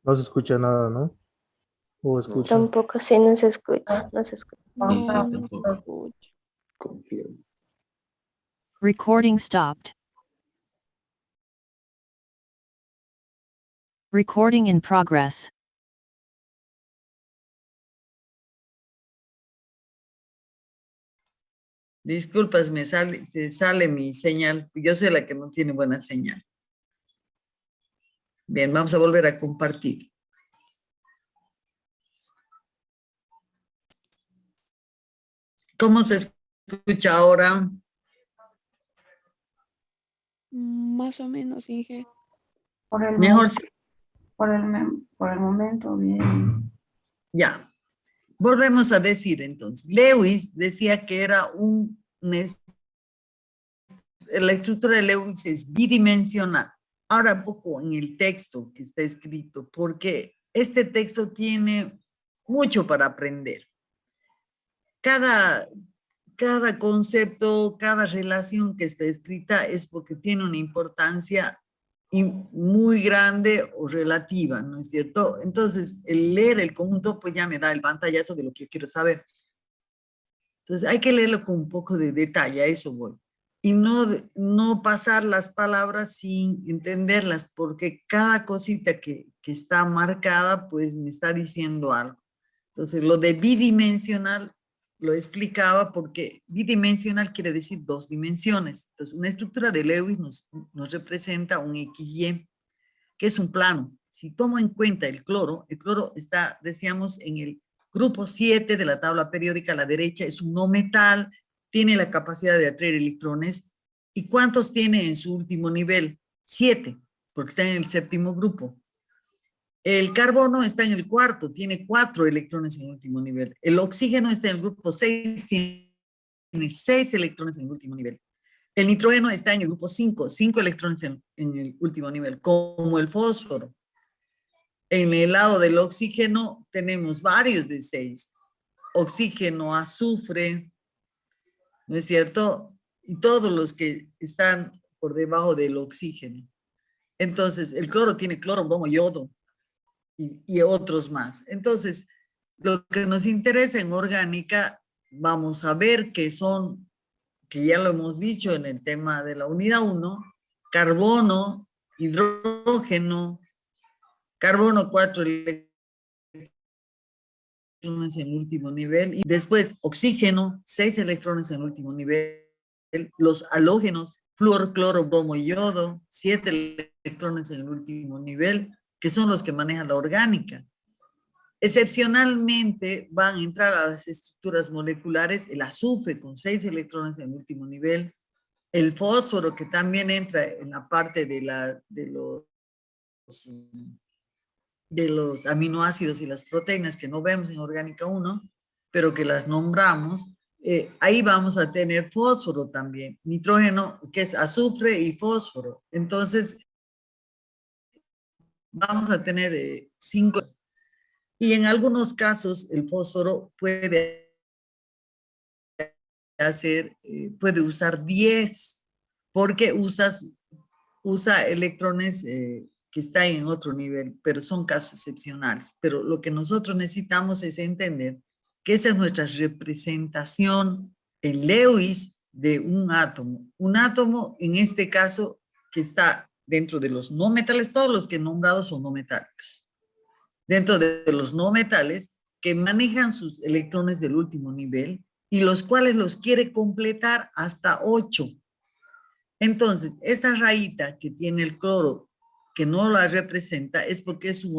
No se escucha nada, ¿no? ¿O escucha? Tampoco sí no se escucha, no se escucha. Y sí, No se tampoco. escucha. Confirmo. Recording stopped. Recording in progress. disculpas, se sale mi señal. Yo soy la que no tiene buena señal. Bien, vamos a volver a compartir. ¿Cómo se escucha ahora? Más o menos, Inge. Por el, Mejor mo- sí. por el momento, bien. Ya. Volvemos a decir entonces. Lewis decía que era la estructura de Lewis es bidimensional. Ahora poco en el texto que está escrito, porque este texto tiene mucho para aprender. Cada concepto, cada relación que está escrita es porque tiene una importancia muy grande o relativa, ¿no es cierto? Entonces, el leer el conjunto, pues ya me da el pantallazo de lo que yo quiero saber. Entonces, hay que leerlo con un poco de detalle, a eso voy. Y no pasar las palabras sin entenderlas, porque cada cosita que está marcada, pues me está diciendo algo. Entonces, lo de bidimensional lo explicaba porque bidimensional quiere decir 2 dimensiones. Entonces, una estructura de Lewis nos representa un XY, que es un plano. Si tomo en cuenta el cloro está, decíamos, en el grupo 7 de la tabla periódica a la derecha, es un no metal, tiene la capacidad de atraer electrones. ¿Y cuántos tiene en su último nivel? 7, porque está en el 7º grupo. El carbono está en el 4, tiene 4 electrones en el último nivel. El oxígeno está en el grupo 6, tiene 6 electrones en el último nivel. El nitrógeno está en el grupo 5, 5 electrones en el último nivel, como el fósforo. En el lado del oxígeno tenemos varios de 6. Oxígeno, azufre, ¿no es cierto? Y todos los que están por debajo del oxígeno. Entonces, el cloro tiene cloro, bromo, yodo y otros más. Entonces, lo que nos interesa en orgánica, vamos a ver que son, que ya lo hemos dicho en el tema de la unidad 1, carbono, hidrógeno, carbono 4 electrones en el último nivel, y después oxígeno, 6 electrones en el último nivel, los halógenos, flúor, cloro, bromo y yodo, 7 electrones en el último nivel, que son los que manejan la orgánica. Excepcionalmente van a entrar a las estructuras moleculares el azufre con 6 electrones en el último nivel, el fósforo que también entra en la parte de los aminoácidos y las proteínas que no vemos en orgánica 1, pero que las nombramos, ahí vamos a tener fósforo también, nitrógeno, que es azufre y fósforo. Entonces, vamos a tener 5. Y en algunos casos, el fósforo puede puede usar 10, porque usa electrones que están en otro nivel, pero son casos excepcionales. Pero lo que nosotros necesitamos es entender que esa es nuestra representación en Lewis de un átomo. Un átomo, en este caso, que está dentro de los no metales, todos los que he nombrado son no metálicos. Dentro de los no metales, que manejan sus electrones del último nivel y los cuales los quiere completar hasta 8. Entonces, esta rayita que tiene el cloro, que no la representa, es porque es un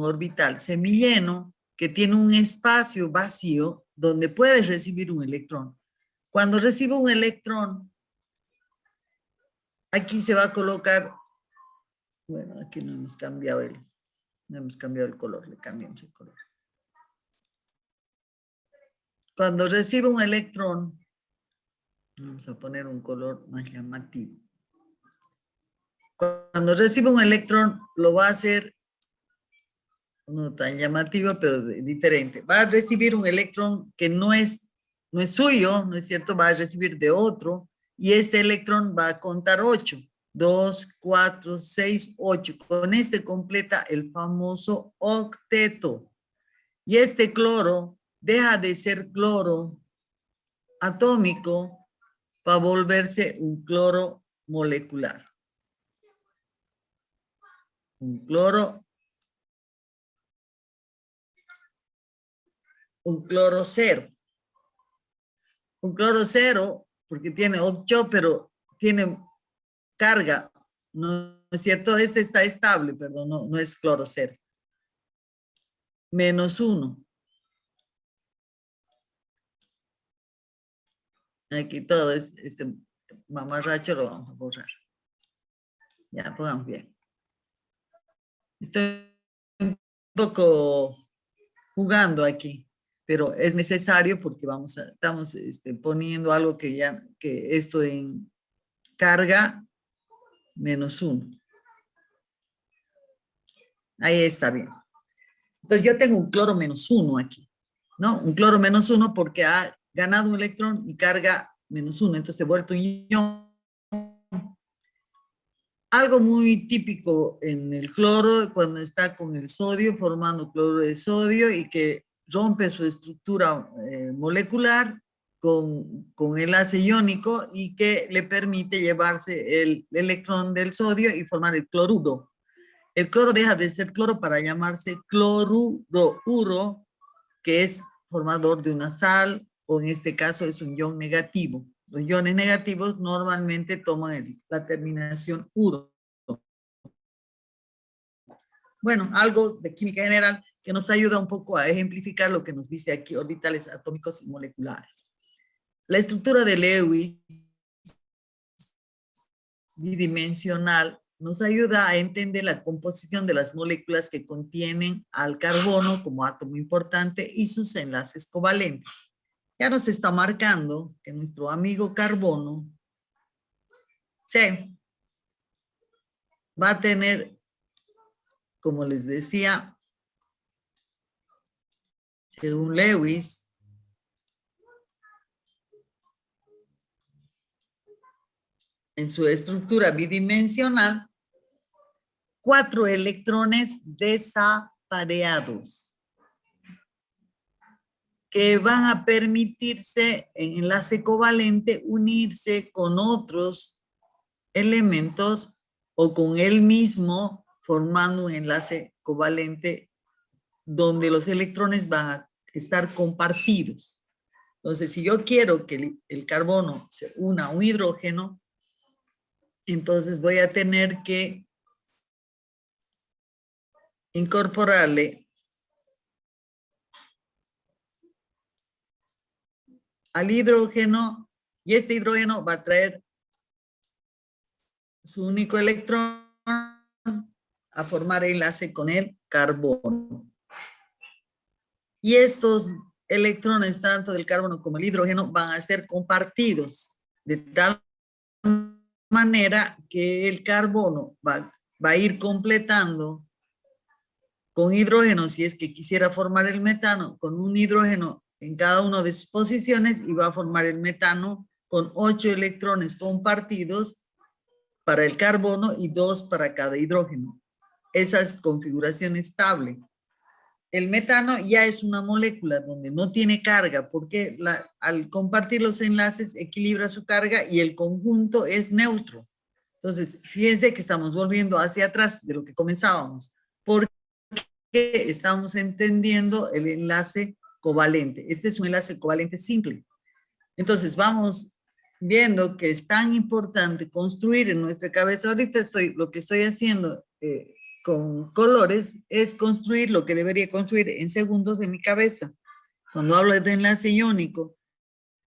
orbital semilleno que tiene un espacio vacío donde puede recibir un electrón. Cuando recibe un electrón, aquí se va a colocar, bueno, aquí no hemos cambiado el color, le cambiamos el color. Cuando recibe un electrón, vamos a poner un color más llamativo. Cuando recibe un electrón, lo va a hacer no tan llamativo, pero diferente. Va a recibir un electrón que no es suyo, ¿no es cierto? Va a recibir de otro, y este electrón va a contar 8. 2, 4, 6, 8. Con este completa el famoso octeto. Y este cloro deja de ser cloro atómico para volverse un cloro molecular. Un cloro cero. Un cloro cero, porque tiene 8, pero tiene carga, ¿no es cierto? Este está estable, perdón, no es cloro cero. -1. Aquí todo este mamarracho lo vamos a borrar. Ya, pongamos bien. Estoy un poco jugando aquí, pero es necesario porque estamos poniendo algo que esto en carga -1. Ahí está bien. Entonces yo tengo un cloro -1 aquí, ¿no? Un cloro -1 porque ha ganado un electrón y carga -1, entonces se ha vuelto un ion. Algo muy típico en el cloro, cuando está con el sodio, formando cloro de sodio y que rompe su estructura molecular con enlace iónico y que le permite llevarse el electrón del sodio y formar el cloruro. El cloro deja de ser cloro para llamarse cloruro, que es formador de una sal, o en este caso es un ion negativo. Los iones negativos normalmente toman la terminación uro. Bueno, algo de química general que nos ayuda un poco a ejemplificar lo que nos dice aquí, orbitales atómicos y moleculares. La estructura de Lewis bidimensional nos ayuda a entender la composición de las moléculas que contienen al carbono como átomo importante y sus enlaces covalentes. Ya nos está marcando que nuestro amigo carbono C va a tener, como les decía, según Lewis, en su estructura bidimensional, 4 electrones desapareados que van a permitirse en enlace covalente unirse con otros elementos o con él mismo, formando un enlace covalente donde los electrones van a estar compartidos. Entonces, si yo quiero que el carbono se una a un hidrógeno, entonces voy a tener que incorporarle al hidrógeno, y este hidrógeno va a traer su único electrón a formar enlace con el carbono. Y estos electrones, tanto del carbono como el hidrógeno, van a ser compartidos de tal manera que el carbono va a ir completando con hidrógeno, si es que quisiera formar el metano, con un hidrógeno en cada una de sus posiciones, y va a formar el metano con 8 electrones compartidos para el carbono y 2 para cada hidrógeno. Esa es configuración estable. El metano ya es una molécula donde no tiene carga, porque al compartir los enlaces equilibra su carga y el conjunto es neutro. Entonces, fíjense que estamos volviendo hacia atrás de lo que comenzábamos, porque estamos entendiendo el enlace covalente. Este es un enlace covalente simple. Entonces, vamos viendo que es tan importante construir en nuestra cabeza. Ahorita lo que estoy haciendo con colores es construir lo que debería construir en segundos en mi cabeza. Cuando hablo de enlace iónico,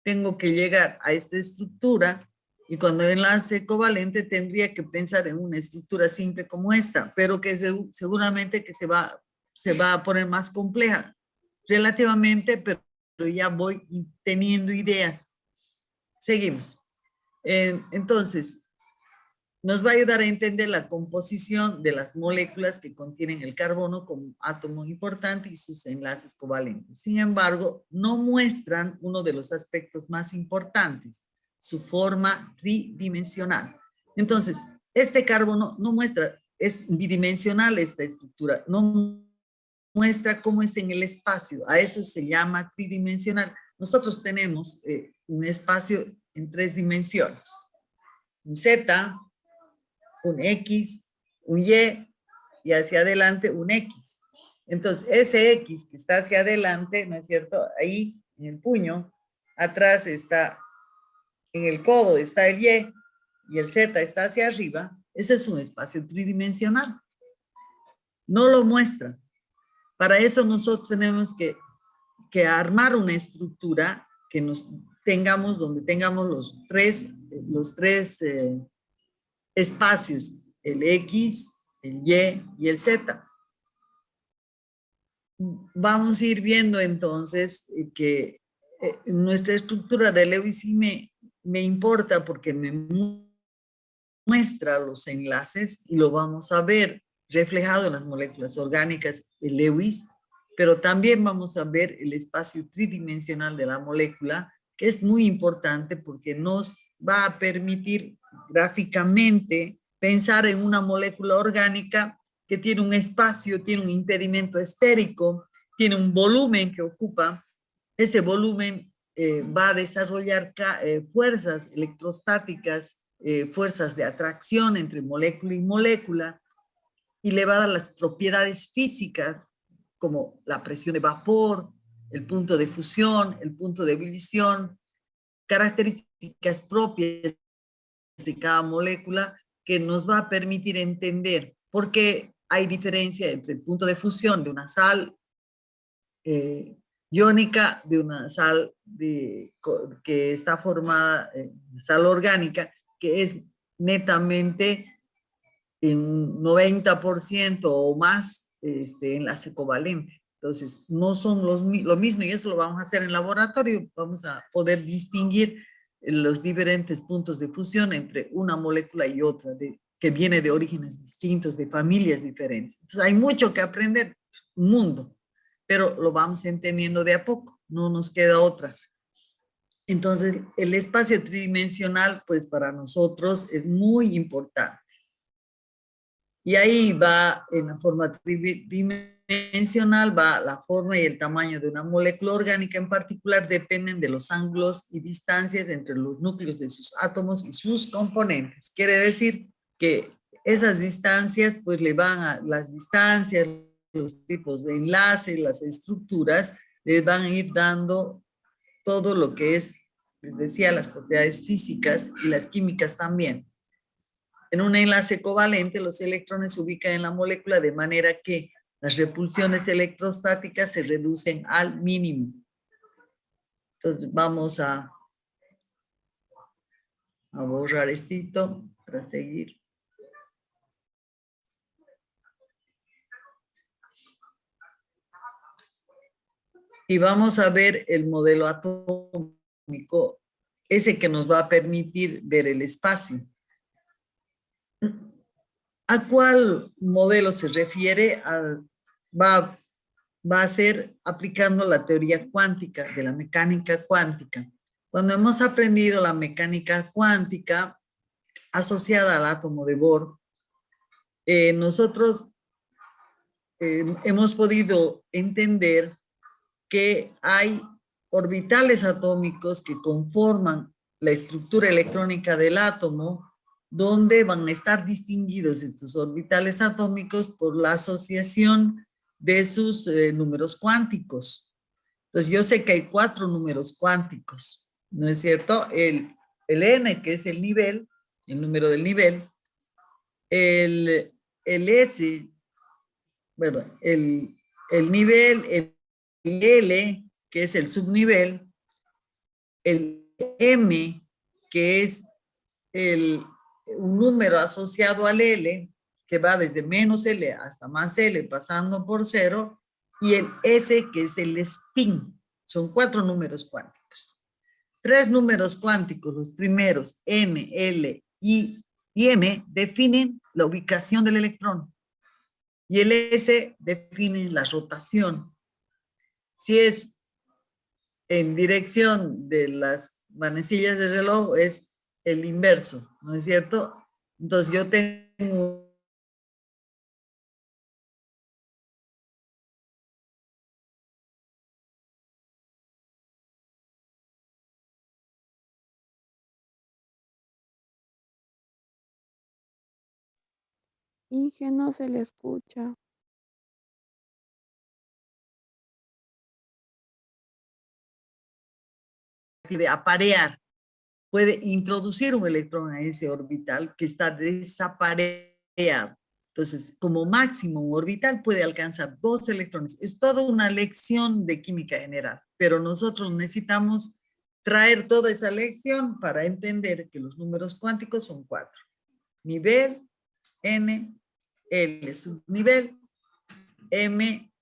tengo que llegar a esta estructura, y cuando enlace covalente tendría que pensar en una estructura simple como esta, pero que seguramente que se va a poner más compleja relativamente, pero ya voy teniendo ideas. Seguimos. Entonces, nos va a ayudar a entender la composición de las moléculas que contienen el carbono como átomo importante y sus enlaces covalentes. Sin embargo, no muestran uno de los aspectos más importantes, su forma tridimensional. Entonces, este carbono no muestra, es bidimensional esta estructura, no muestra cómo es en el espacio, a eso se llama tridimensional. Nosotros tenemos un espacio en 3 dimensiones, un Z, un X, un Y hacia adelante un X. Entonces, ese X que está hacia adelante, ¿no es cierto? Ahí, en el puño, atrás está, en el codo está el y el Z está hacia arriba. Ese es un espacio tridimensional. No lo muestra. Para eso nosotros tenemos que armar una estructura que donde tengamos los tres espacios, el X, el Y y el Z. Vamos a ir viendo entonces que nuestra estructura de Lewis sí me importa, porque me muestra los enlaces y lo vamos a ver reflejado en las moléculas orgánicas de Lewis, pero también vamos a ver el espacio tridimensional de la molécula, que es muy importante porque nos va a permitir gráficamente pensar en una molécula orgánica que tiene un espacio, tiene un impedimento estérico, tiene un volumen que ocupa. Ese volumen va a desarrollar fuerzas electrostáticas, fuerzas de atracción entre molécula y molécula, y le va a dar las propiedades físicas como la presión de vapor, el punto de fusión, el punto de ebullición, características propias de cada molécula que nos va a permitir entender por qué hay diferencia entre el punto de fusión de una sal iónica, de una sal que está formada, sal orgánica, que es netamente en 90% o más enlace covalente. Entonces, no son lo mismo, y eso lo vamos a hacer en laboratorio. Vamos a poder distinguir los diferentes puntos de fusión entre una molécula y otra, que viene de orígenes distintos, de familias diferentes. Entonces, hay mucho que aprender, un mundo, pero lo vamos entendiendo de a poco, no nos queda otra. Entonces, el espacio tridimensional, pues para nosotros es muy importante. Y ahí va, en la forma tridimensional, va la forma y el tamaño de una molécula orgánica en particular, dependen de los ángulos y distancias entre los núcleos de sus átomos y sus componentes. Quiere decir que esas distancias, pues le van a las distancias, los tipos de enlace, las estructuras, les van a ir dando todo lo que es, les decía, las propiedades físicas y las químicas también. En un enlace covalente, los electrones se ubican en la molécula de manera que las repulsiones electrostáticas se reducen al mínimo. Entonces vamos a borrar esto para seguir. y vamos a ver el modelo atómico, ese que nos va a permitir ver el espacio. ¿A cuál modelo se refiere? Va a ser aplicando la teoría cuántica, de la mecánica cuántica. Cuando hemos aprendido la mecánica cuántica asociada al átomo de Bohr, nosotros hemos podido entender que hay orbitales atómicos que conforman la estructura electrónica del átomo, donde van a estar distinguidos estos orbitales atómicos por la asociación de sus números cuánticos. Entonces yo sé que hay 4 números cuánticos, ¿no es cierto? El n, que es el nivel, el número del nivel, el s, perdón, el nivel, el L, que es el subnivel, el M, que es un número asociado al L, que va desde menos L hasta más L, pasando por 0, y el S, que es el spin. Son 4 números cuánticos. 3 números cuánticos, los primeros, N, L y M, definen la ubicación del electrón. Y el S define la rotación. Si es en dirección de las manecillas del reloj, es el inverso, ¿no es cierto? Entonces yo tengo Inge, no se le escucha. de aparear, puede introducir un electrón a ese orbital que está desapareado. Entonces, como máximo un orbital puede alcanzar 2 electrones. Es toda una lección de química general, pero nosotros necesitamos traer toda esa lección para entender que los números cuánticos son 4. Nivel, N, L, subnivel, M,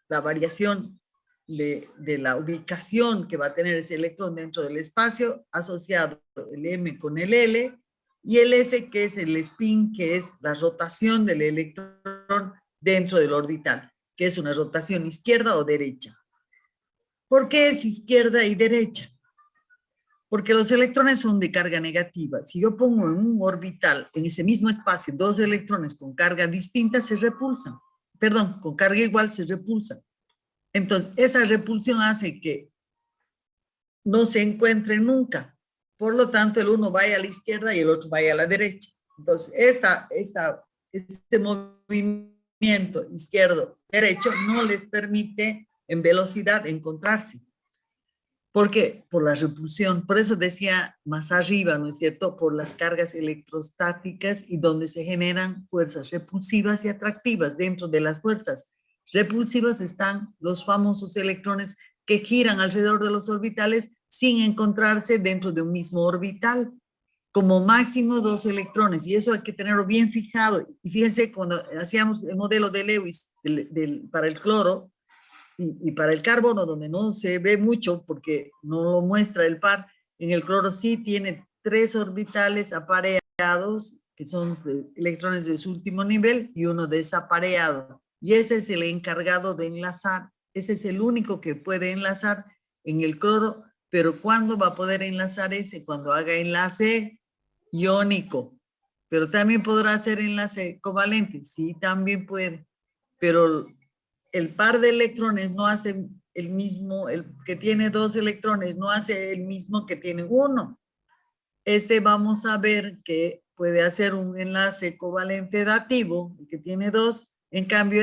la variación de la ubicación que va a tener ese electrón dentro del espacio, asociado el M con el L, y el S, que es el spin, que es la rotación del electrón dentro del orbital, que es una rotación izquierda o derecha. ¿Por qué es izquierda y derecha? Porque los electrones son de carga negativa. Si yo pongo en un orbital, en ese mismo espacio, 2 electrones con carga distinta, se repulsan. Perdón, con carga igual se repulsan. Entonces, esa repulsión hace que no se encuentren nunca. Por lo tanto, el uno vaya a la izquierda y el otro vaya a la derecha. Entonces, este movimiento izquierdo-derecho no les permite en velocidad encontrarse. ¿Por qué? Por la repulsión. Por eso decía más arriba, ¿no es cierto? Por las cargas electrostáticas y donde se generan fuerzas repulsivas y atractivas. Dentro de las fuerzas repulsivas están los famosos electrones que giran alrededor de los orbitales sin encontrarse dentro de un mismo orbital. Como máximo 2 electrones. Y eso hay que tenerlo bien fijado. Y fíjense, cuando hacíamos el modelo de Lewis para el cloro, y para el carbono, donde no se ve mucho porque no lo muestra el par, en el cloro sí tiene 3 orbitales apareados, que son electrones de su último nivel, y uno desapareado. Y ese es el encargado de enlazar. Ese es el único que puede enlazar en el cloro, pero ¿cuándo va a poder enlazar ese? Cuando haga enlace iónico. Pero también podrá hacer enlace covalente. Sí, también puede. Pero el par de electrones no hace el mismo, el que tiene 2 electrones no hace el mismo que tiene 1. Vamos a ver que puede hacer un enlace covalente dativo, el que tiene 2, en cambio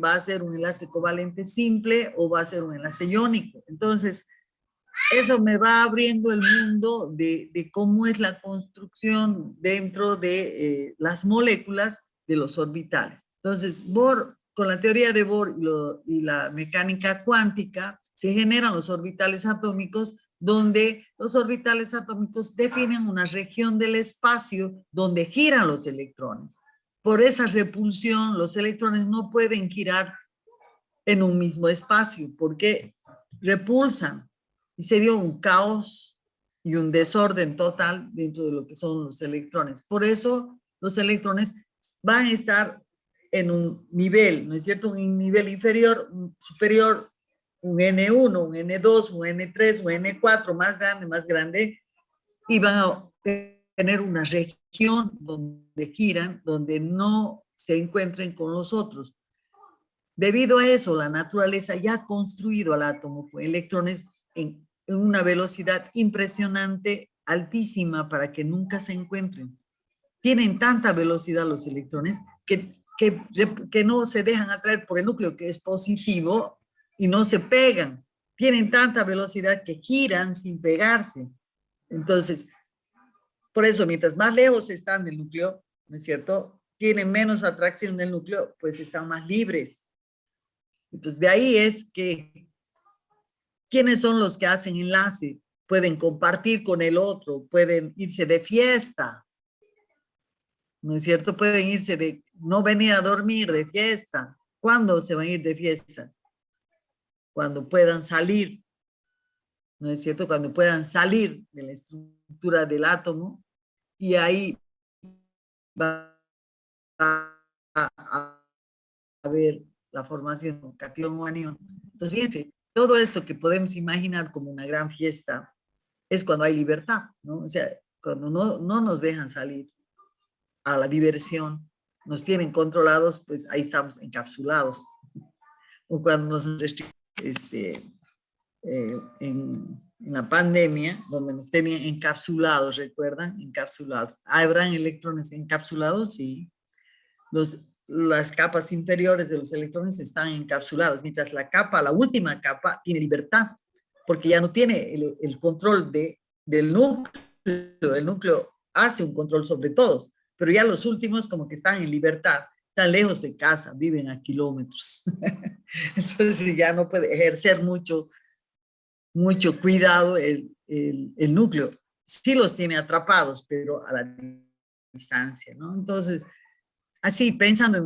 va a ser un enlace covalente simple o va a ser un enlace iónico. Entonces, eso me va abriendo el mundo de cómo es la construcción dentro de las moléculas de los orbitales. Entonces, con la teoría de Bohr y la mecánica cuántica, se generan los orbitales atómicos, donde los orbitales atómicos definen una región del espacio donde giran los electrones. Por esa repulsión, los electrones no pueden girar en un mismo espacio, porque repulsan y se dio un caos y un desorden total dentro de lo que son los electrones. Por eso los electrones van a estar en un nivel, ¿no es cierto? Un nivel inferior, un superior, un N1, un N2, un N3, un N4, más grande, y van a tener una región donde giran, donde no se encuentren con los otros. Debido a eso, la naturaleza ya ha construido al átomo con electrones en una velocidad impresionante, altísima, para que nunca se encuentren. Tienen tanta velocidad los electrones que no se dejan atraer por el núcleo, que es positivo, y no se pegan. Tienen tanta velocidad que giran sin pegarse. Entonces, por eso, mientras más lejos están del núcleo, ¿no es cierto?, tienen menos atracción del núcleo, pues están más libres. Entonces, de ahí es que, ¿quiénes son los que hacen enlace? Pueden compartir con el otro, pueden irse de fiesta, ¿no es cierto? Pueden irse de, no venir a dormir, de fiesta. ¿Cuándo se van a ir de fiesta? Cuando puedan salir, ¿no es cierto? Cuando puedan salir de la estructura del átomo, y ahí va a haber la formación de un cation o anión. Entonces, fíjense, todo esto que podemos imaginar como una gran fiesta es cuando hay libertad, ¿no? O sea, cuando no nos dejan salir a la diversión, nos tienen controlados, pues ahí estamos encapsulados. O cuando nos restringen, en la pandemia, donde nos tenían encapsulados, ¿recuerdan? Encapsulados. ¿Habrán electrones encapsulados? Sí. Las capas inferiores de los electrones están encapsuladas, mientras la última capa, tiene libertad, porque ya no tiene el control del núcleo. El núcleo hace un control sobre todos, pero ya los últimos como que están en libertad, están lejos de casa, viven a kilómetros. Entonces ya no puede ejercer mucho cuidado el núcleo. Sí los tiene atrapados, pero a la distancia, ¿no? Entonces, así, pensando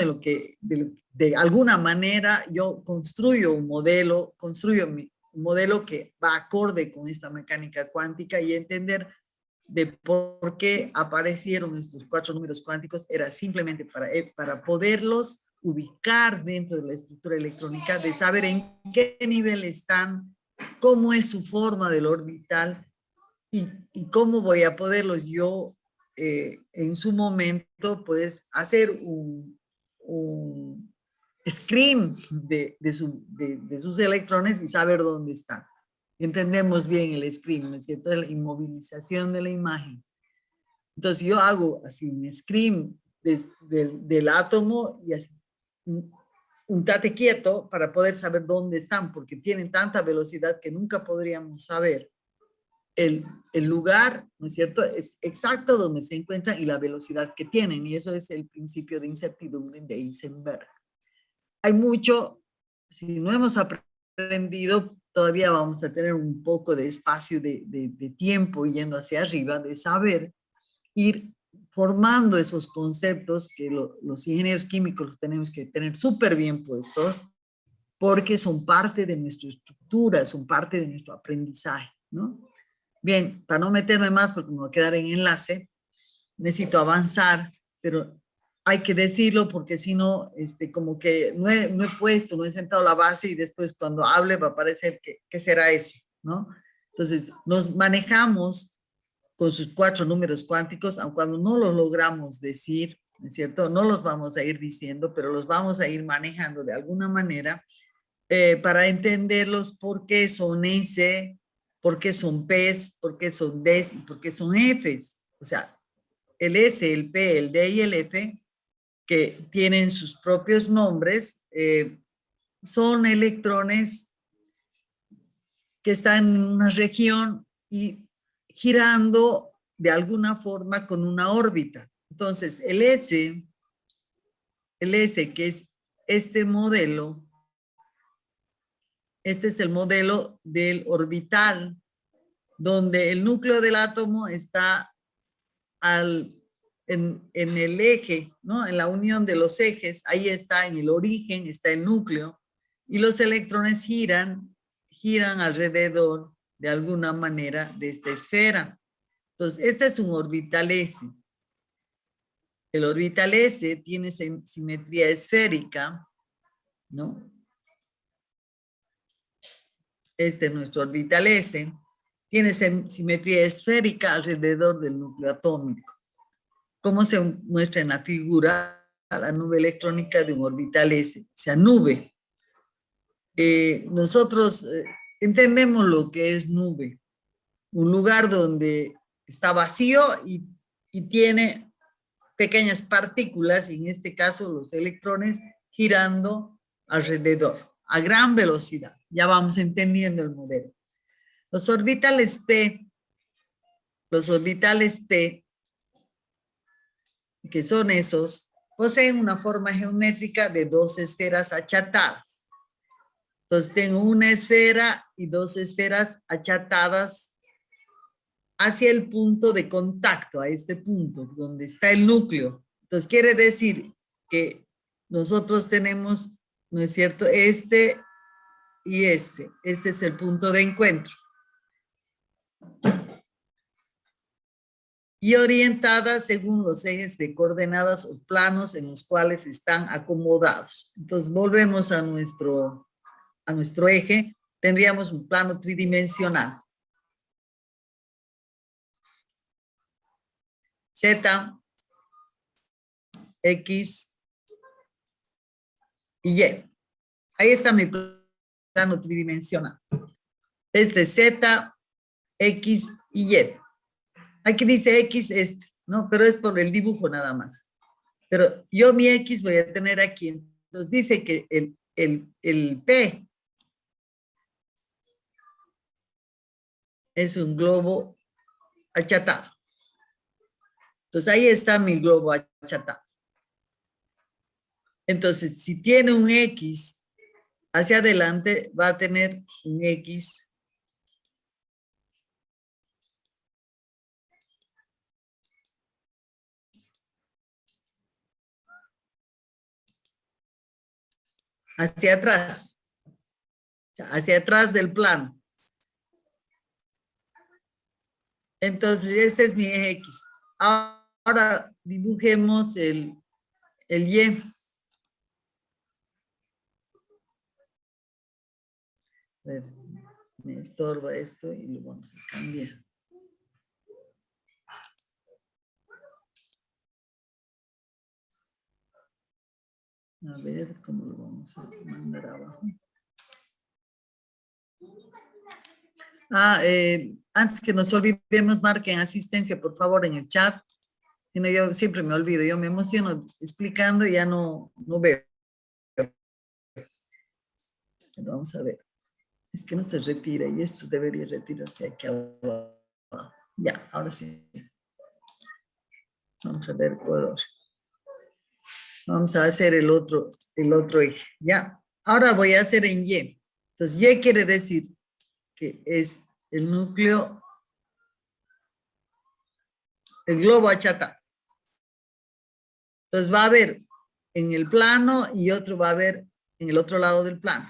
en lo que, de alguna manera, yo construyo un modelo que va acorde con esta mecánica cuántica, y entender de por qué aparecieron estos 4 números cuánticos era simplemente para poderlos ubicar dentro de la estructura electrónica, de saber en qué nivel están, cómo es su forma del orbital, y cómo voy a poderlos yo en su momento, pues, hacer un screen de sus electrones y saber dónde están. Entendemos bien el screen, ¿no es cierto? La inmovilización de la imagen. Entonces yo hago así un screen del átomo, y así un tate quieto para poder saber dónde están, porque tienen tanta velocidad que nunca podríamos saber el lugar, ¿no es cierto?, es exacto donde se encuentran y la velocidad que tienen, y eso es el principio de incertidumbre de Heisenberg. Hay mucho, si no hemos aprendido, todavía vamos a tener un poco de espacio de tiempo yendo hacia arriba, de saber ir formando esos conceptos que los ingenieros químicos los tenemos que tener súper bien puestos, porque son parte de nuestra estructura, son parte de nuestro aprendizaje, ¿no? Bien, para no meterme más porque me voy a quedar en enlace, necesito avanzar, pero hay que decirlo porque si no, como que no he sentado la base, y después cuando hable va a parecer que será eso, ¿no? Entonces, nos manejamos con sus 4 números cuánticos, aun cuando no los logramos decir, ¿no es cierto? No los vamos a ir diciendo, pero los vamos a ir manejando de alguna manera para entenderlos, por qué son S, por qué son P's, por qué son D's y por qué son F's. O sea, el S, el P, el D y el F, que tienen sus propios nombres, son electrones que están en una región y girando de alguna forma con una órbita. Entonces, el S, que es este modelo, este es el modelo del orbital, donde el núcleo del átomo está en el eje, ¿no? En la unión de los ejes, ahí está, en el origen está el núcleo, y los electrones giran giran alrededor de alguna manera de esta esfera. Entonces, este es un orbital S. El orbital S tiene simetría esférica, ¿no? Este es nuestro orbital S. Tiene simetría esférica alrededor del núcleo atómico. ¿Cómo se muestra en la figura? La nube electrónica de un orbital S, o sea, nube. Nosotros entendemos lo que es nube. Un lugar donde está vacío y tiene pequeñas partículas, en este caso los electrones, girando alrededor a gran velocidad. Ya vamos entendiendo el modelo. Los orbitales P, que son esos, poseen una forma geométrica de dos esferas achatadas. Entonces tengo una esfera y dos esferas achatadas hacia el punto de contacto, a este punto donde está el núcleo. Entonces quiere decir que nosotros tenemos, ¿no es cierto?, este y este. Este es el punto de encuentro. Y orientadas según los ejes de coordenadas o planos en los cuales están acomodados. Entonces volvemos a nuestro eje, tendríamos un plano tridimensional. Z, X y Y. Ahí está mi plano tridimensional. Este es Z, X y Y. Aquí dice X ¿no? Pero es por el dibujo nada más. Pero yo mi X voy a tener aquí. Entonces dice que el P es un globo achatado. Entonces ahí está mi globo achatado. Entonces si tiene un X hacia adelante, va a tener un X hacia atrás del plano. Entonces, ese es mi eje X. Ahora dibujemos el Y. A ver, me estorba esto y lo vamos a cambiar. A ver cómo lo vamos a mandar abajo. Antes que nos olvidemos, marquen asistencia, por favor, en el chat. Si no, yo siempre me olvido. Yo me emociono explicando y ya no veo. Pero vamos a ver. Es que no se retira y esto debería retirarse aquí abajo. Ya, ahora sí. Vamos a ver color. Vamos a hacer el otro eje. Ya. Ahora voy a hacer en Y. Entonces, Y quiere decir que es el núcleo, el globo achatado. Entonces va a haber en el plano y otro va a haber en el otro lado del plano.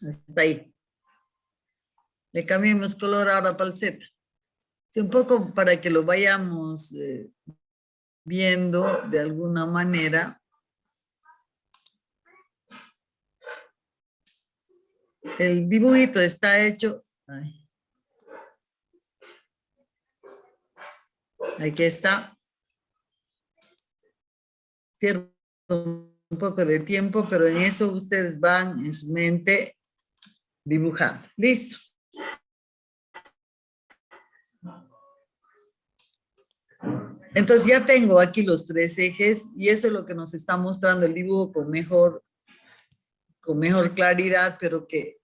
Hasta ahí. Le cambiamos color ahora para el Z. Sí, un poco para que lo vayamos viendo de alguna manera. El dibujito está hecho. Ay. Aquí está. Pierdo un poco de tiempo, pero en eso ustedes van en su mente dibujando. Listo. Entonces ya tengo aquí los tres ejes y eso es lo que nos está mostrando el dibujo con mejor claridad, pero que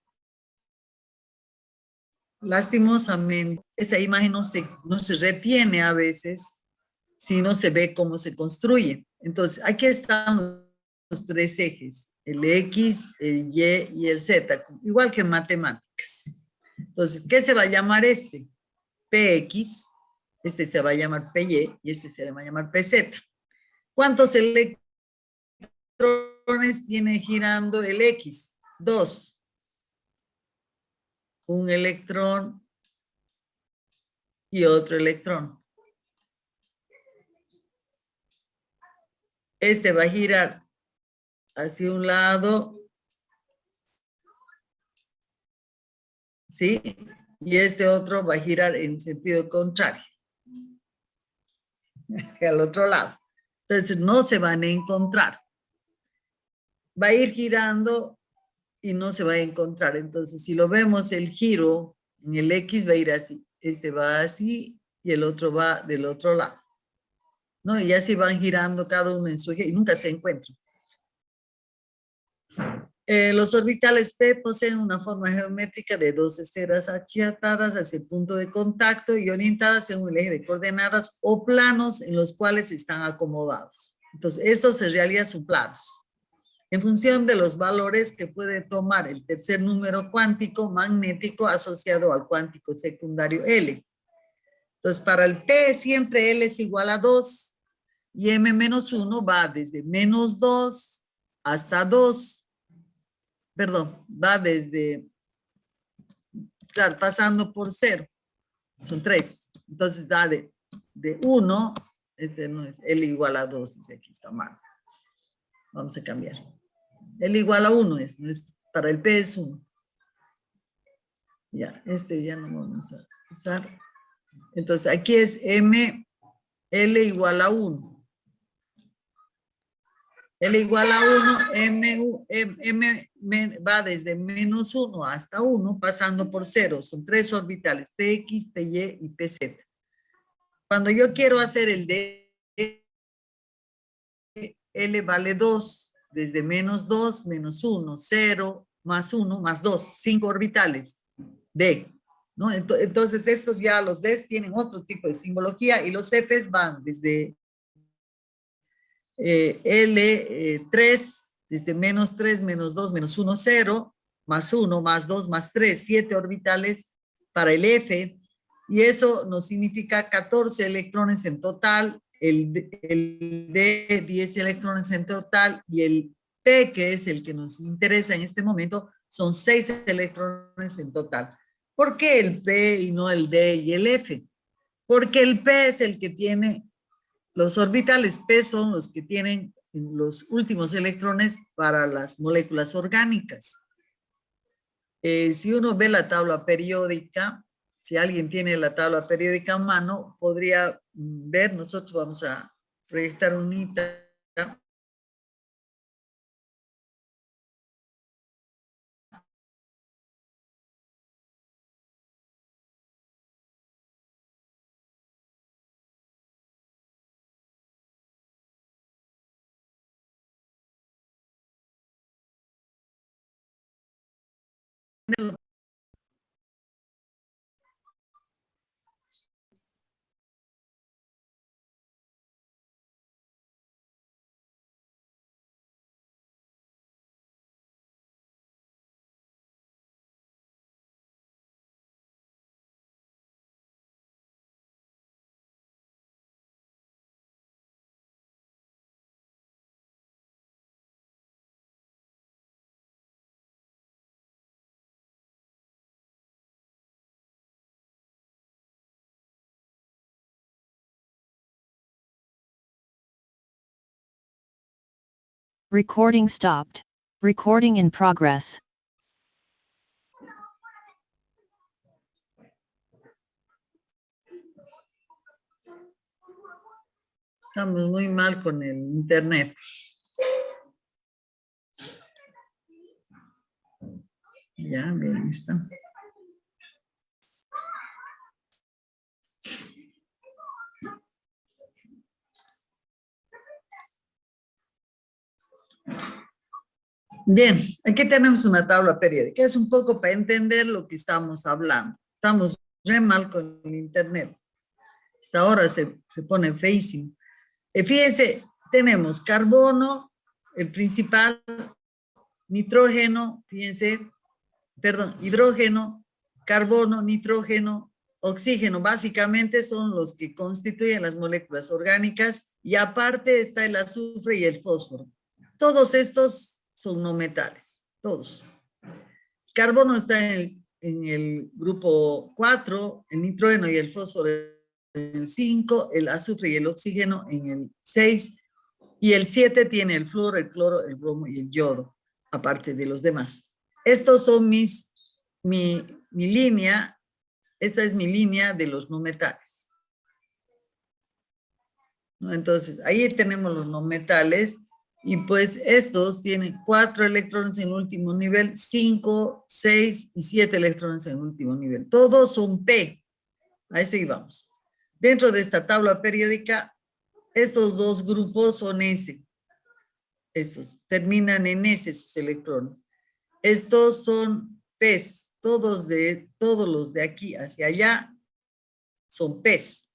lastimosamente esa imagen no se retiene a veces si no se ve cómo se construye. Entonces aquí están los tres ejes, el X, el Y y el Z, igual que en matemáticas. Entonces, ¿qué se va a llamar este? PX, este se va a llamar PY y este se va a llamar PZ. ¿Cuántos electrones electrones tiene girando el X? 2. Un electrón y otro electrón. Este va a girar hacia un lado, ¿sí? Y este otro va a girar en sentido contrario, al otro lado. Entonces no se van a encontrar. Va a ir girando y no se va a encontrar. Entonces si lo vemos, el giro en el X va a ir así. Este va así y el otro va del otro lado, ¿no? Y así van girando cada uno en su eje y nunca se encuentran. Los orbitales P poseen una forma geométrica de dos esferas achatadas hacia el punto de contacto y orientadas según el eje de coordenadas o planos en los cuales están acomodados. Entonces, estos en realidad son planos. En función de los valores que puede tomar el tercer número cuántico magnético asociado al cuántico secundario L. Entonces, para el P siempre L es igual a 2 y M-1 va desde -2 hasta 2. Perdón, va desde, claro, pasando por 0. Son 3. Entonces da de 1, este no es, L igual a 2, dice aquí, está mal. Vamos a cambiar. L igual a 1 es, no es, para el P es 1. Ya, este ya no vamos a usar. Entonces aquí es M, L igual a 1. L igual a 1, M va desde -1 hasta 1, pasando por 0. Son 3 orbitales, PX, PY y PZ. Cuando yo quiero hacer el D, L vale 2, desde -2, -1, 0, +1, +2, 5 orbitales, D. ¿No? Entonces estos ya, los Ds tienen otro tipo de simbología y los Fs van desde L3, desde -3, -2, -1, 0, +1, +2, +3, 7 orbitales para el F, y eso nos significa 14 electrones en total, el D 10 electrones en total, y el P, que es el que nos interesa en este momento, son 6 electrones en total. ¿Por qué el P y no el D y el F? Porque el P es el que tiene, los orbitales P son los que tienen los últimos electrones para las moléculas orgánicas. Si uno ve la tabla periódica, si alguien tiene la tabla periódica a mano, podría ver, nosotros vamos a proyectar un unita. Recording stopped. Recording in progress. Estamos muy mal con el internet. Ya, bien, está. Bien, aquí tenemos una tabla periódica. Es un poco para entender lo que estamos hablando. Estamos re mal con el internet. Hasta ahora se pone feísimo. Fíjense, tenemos carbono, el principal, nitrógeno, fíjense, perdón, hidrógeno, carbono, nitrógeno, oxígeno, básicamente son los que constituyen las moléculas orgánicas y aparte está el azufre y el fósforo. Todos estos son no metales, todos. Carbono está en el grupo 4, el nitrógeno y el fósforo en el 5, el azufre y el oxígeno en el 6, y el 7 tiene el flúor, el cloro, el bromo y el yodo, aparte de los demás. Estos son mi línea, esta es mi línea de los no metales. ¿No? Entonces, ahí tenemos los no metales, y pues estos tienen 4 electrones en el último nivel, 5, 6 y 7 electrones en el último nivel. Todos son P, a eso íbamos. Dentro de esta tabla periódica, estos dos grupos son S. Estos terminan en S sus electrones. Estos son P's, todos los de aquí hacia allá son P's.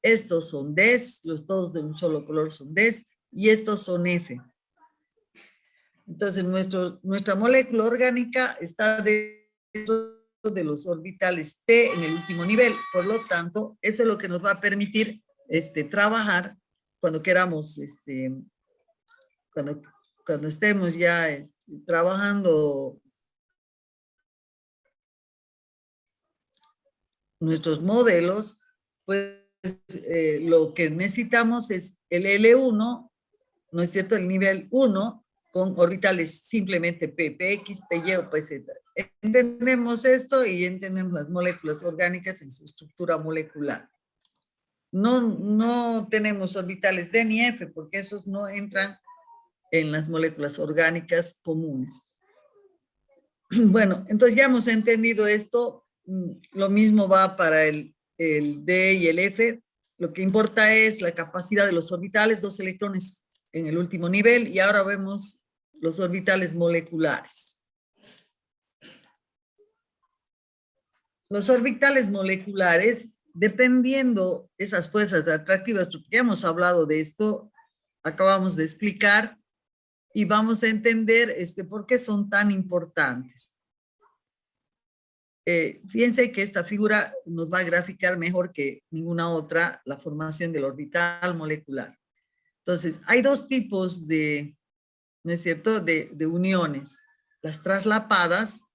Estos son D's, todos de un solo color son D's, y estos son F. Entonces, nuestra molécula orgánica está dentro de los orbitales P en el último nivel. Por lo tanto, eso es lo que nos va a permitir trabajar cuando queramos, cuando estemos ya trabajando nuestros modelos, pues lo que necesitamos es el L1, ¿no es cierto? El nivel 1 con orbitales simplemente P, PX, PY o PZ. Entendemos esto y entendemos las moléculas orgánicas en su estructura molecular. No tenemos orbitales D ni F porque esos no entran en las moléculas orgánicas comunes. Bueno, entonces ya hemos entendido esto. Lo mismo va para el D y el F. Lo que importa es la capacidad de los orbitales, 2 electrones en el último nivel, y ahora vemos los orbitales moleculares. Los orbitales moleculares, dependiendo esas fuerzas atractivas, porque ya hemos hablado de esto, acabamos de explicar, y vamos a entender por qué son tan importantes. Fíjense que esta figura nos va a graficar mejor que ninguna otra la formación del orbital molecular. Entonces, hay dos tipos de, ¿no es cierto?, de uniones. Las traslapadas,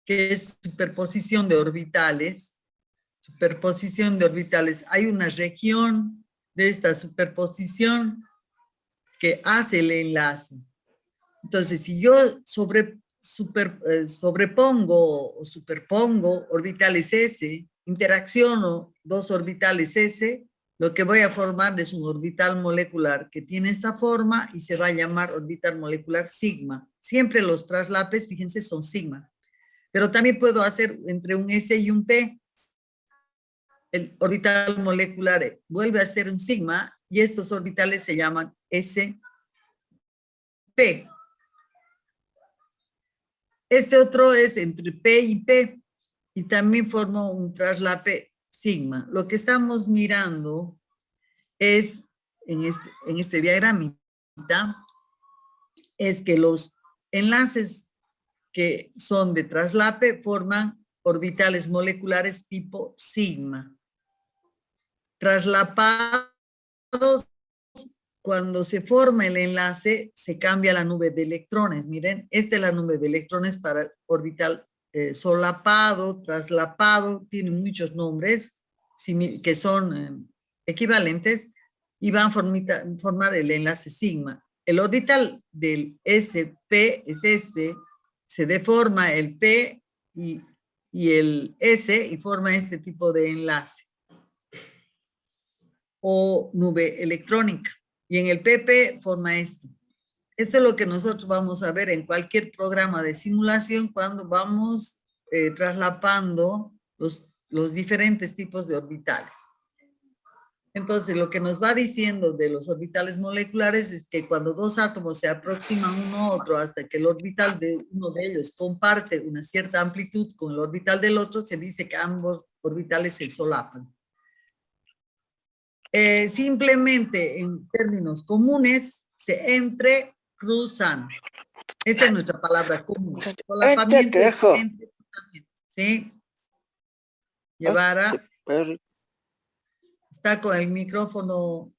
que es superposición de orbitales. Superposición de orbitales. Hay una región de esta superposición que hace el enlace. Entonces, si yo sobrepongo o superpongo orbitales S, interacciono dos orbitales S, lo que voy a formar es un orbital molecular que tiene esta forma y se va a llamar orbital molecular sigma. Siempre los traslapes, fíjense, son sigma. Pero también puedo hacer entre un S y un P. El orbital molecular vuelve a ser un sigma y estos orbitales se llaman SP. Este otro es entre P y P y también forma un traslape sigma. Lo que estamos mirando es, en este diagramita, es que los enlaces que son de traslape forman orbitales moleculares tipo sigma. Traslapados, cuando se forma el enlace, se cambia la nube de electrones. Miren, esta es la nube de electrones para el orbital solapado, traslapado, tiene muchos nombres que son equivalentes y van a formar el enlace sigma. El orbital del SP es este, se deforma el P y el S y forma este tipo de enlace o nube electrónica. Y en el PP forma esto. Esto es lo que nosotros vamos a ver en cualquier programa de simulación cuando vamos traslapando los diferentes tipos de orbitales. Entonces, lo que nos va diciendo de los orbitales moleculares es que cuando dos átomos se aproximan uno a otro hasta que el orbital de uno de ellos comparte una cierta amplitud con el orbital del otro, se dice que ambos orbitales se solapan. Simplemente en términos comunes se entrecruzan. Esa es nuestra palabra común. Solapamiento es entrecruzamiento. ¿Sí? Llevara. Está con el micrófono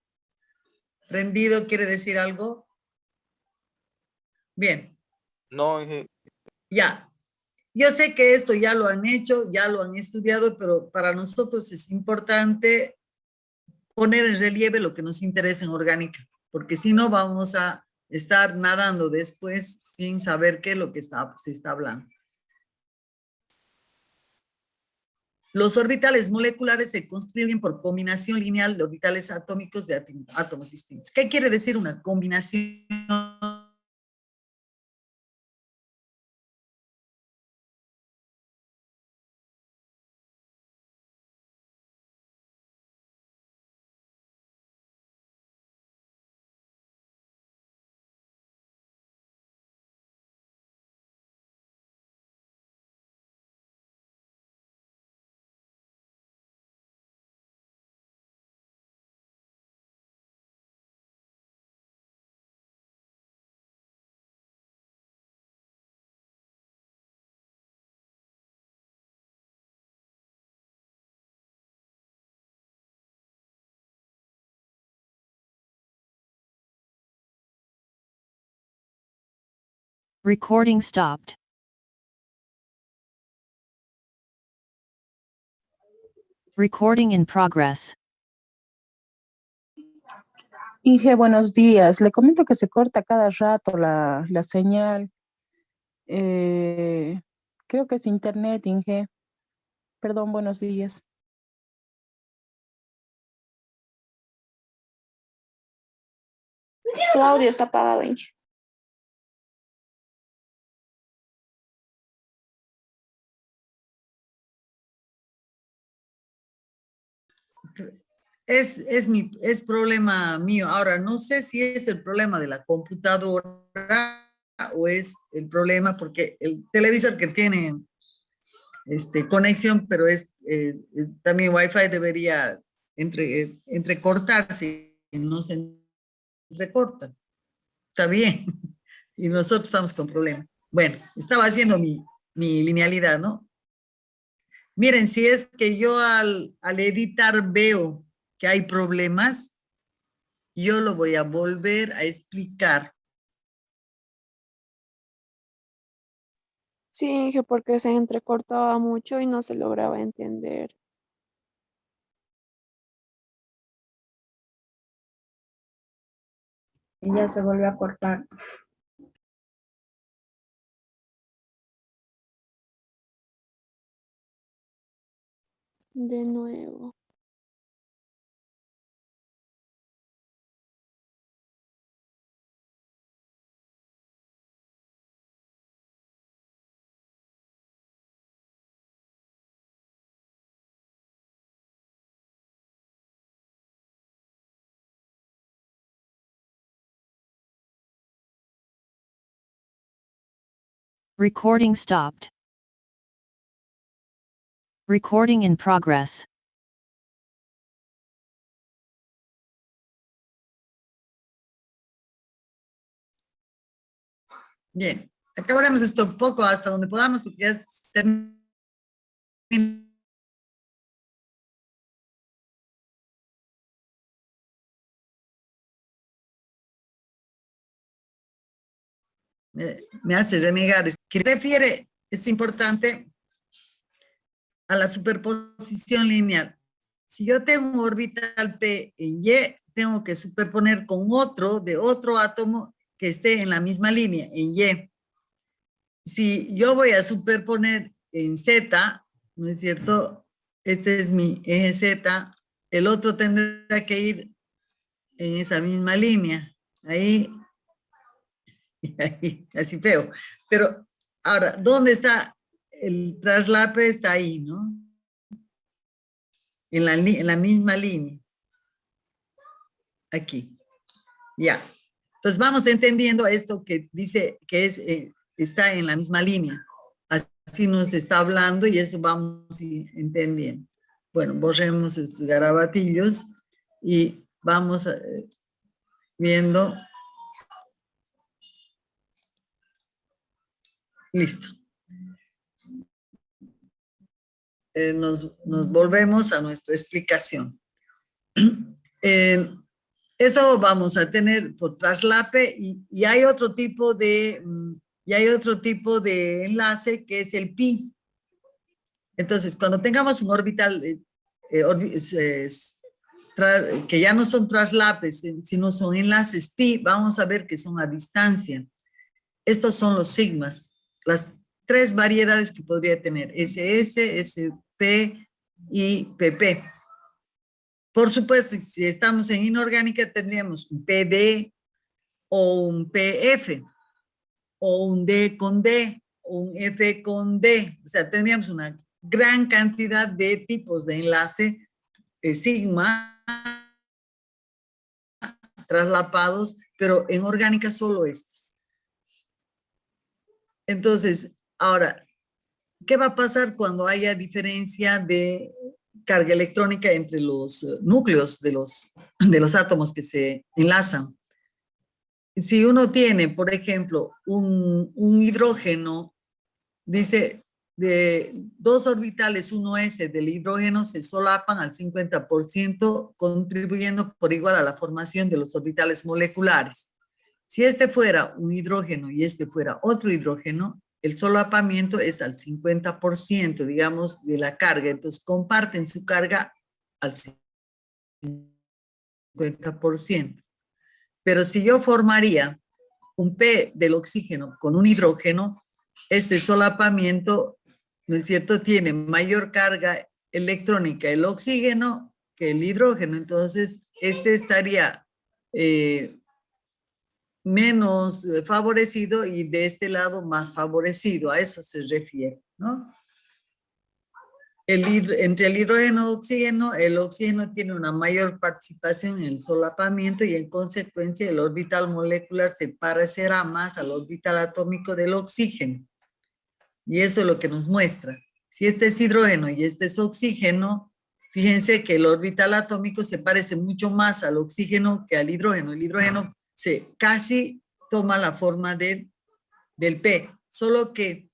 ¿Rendido quiere decir algo? Bien. No, Inge. Ya. Yo sé que esto ya lo han hecho, ya lo han estudiado, pero para nosotros es importante poner en relieve lo que nos interesa en orgánica, porque si no vamos a estar nadando después sin saber qué es lo que se está hablando. Los orbitales moleculares se construyen por combinación lineal de orbitales atómicos de átomos distintos. ¿Qué quiere decir una combinación? Recording stopped. Recording in progress. Inge, buenos días. Le comento que se corta cada rato la señal. Creo que es internet, Inge. Perdón, buenos días. Su audio está apagado, Inge. Es problema mío. Ahora, no sé si es el problema de la computadora o es el problema porque el televisor que tiene conexión, pero también Wi-Fi debería entrecortarse y no se entrecorta. Está bien. Y nosotros estamos con problemas. Bueno, estaba haciendo mi linealidad, ¿no? Miren, si es que yo al editar veo que hay problemas, yo lo voy a volver a explicar. Sí, Inge, porque se entrecortaba mucho y no se lograba entender. Y ya se volvió a cortar. De nuevo. Recording stopped. Recording in progress. Bien, acabaremos esto un poco hasta donde podamos porque ya termina. Me hace renegar. Que refiere, es importante, a la superposición lineal. Si yo tengo un orbital P en Y, tengo que superponer con otro de otro átomo que esté en la misma línea, en Y. Si yo voy a superponer en Z, ¿no es cierto? Este es mi eje Z, el otro tendrá que ir en esa misma línea. Ahí, así feo. Pero ahora, ¿dónde está el traslape? Está ahí, ¿no? En la misma línea. Aquí. Ya. Entonces vamos entendiendo esto que dice que está en la misma línea. Así nos está hablando y eso vamos entendiendo. Bueno, borremos estos garabatillos y vamos viendo. Listo. Nos volvemos a nuestra explicación. Eso vamos a tener por traslape y hay otro tipo de enlace que es el pi. Entonces, cuando tengamos un orbital que ya no son traslapes, sino son enlaces pi, vamos a ver que son a distancia. Estos son los sigmas, las tres variedades que podría tener, SS, SP y PP. Por supuesto, si estamos en inorgánica, tendríamos un PD o un PF, o un D con D, o un F con D. O sea, tendríamos una gran cantidad de tipos de enlace sigma traslapados, pero en orgánica solo estos. Entonces, ahora, ¿qué va a pasar cuando haya diferencia de carga electrónica entre los núcleos de los átomos que se enlazan? Si uno tiene, por ejemplo, un hidrógeno, dice, de dos orbitales 1s del hidrógeno se solapan al 50%, contribuyendo por igual a la formación de los orbitales moleculares. Si este fuera un hidrógeno y este fuera otro hidrógeno, el solapamiento es al 50%, digamos, de la carga. Entonces, comparten su carga al 50%. Pero si yo formaría un P del oxígeno con un hidrógeno, este solapamiento, ¿no es cierto?, tiene mayor carga electrónica el oxígeno que el hidrógeno. Entonces, este estaría menos favorecido y de este lado más favorecido. A eso se refiere, ¿no? Entre el hidrógeno y oxígeno, el oxígeno tiene una mayor participación en el solapamiento y en consecuencia el orbital molecular se parecerá más al orbital atómico del oxígeno. Y eso es lo que nos muestra. Si este es hidrógeno y este es oxígeno, fíjense que el orbital atómico se parece mucho más al oxígeno que al hidrógeno. El hidrógeno casi toma la forma del P, solo que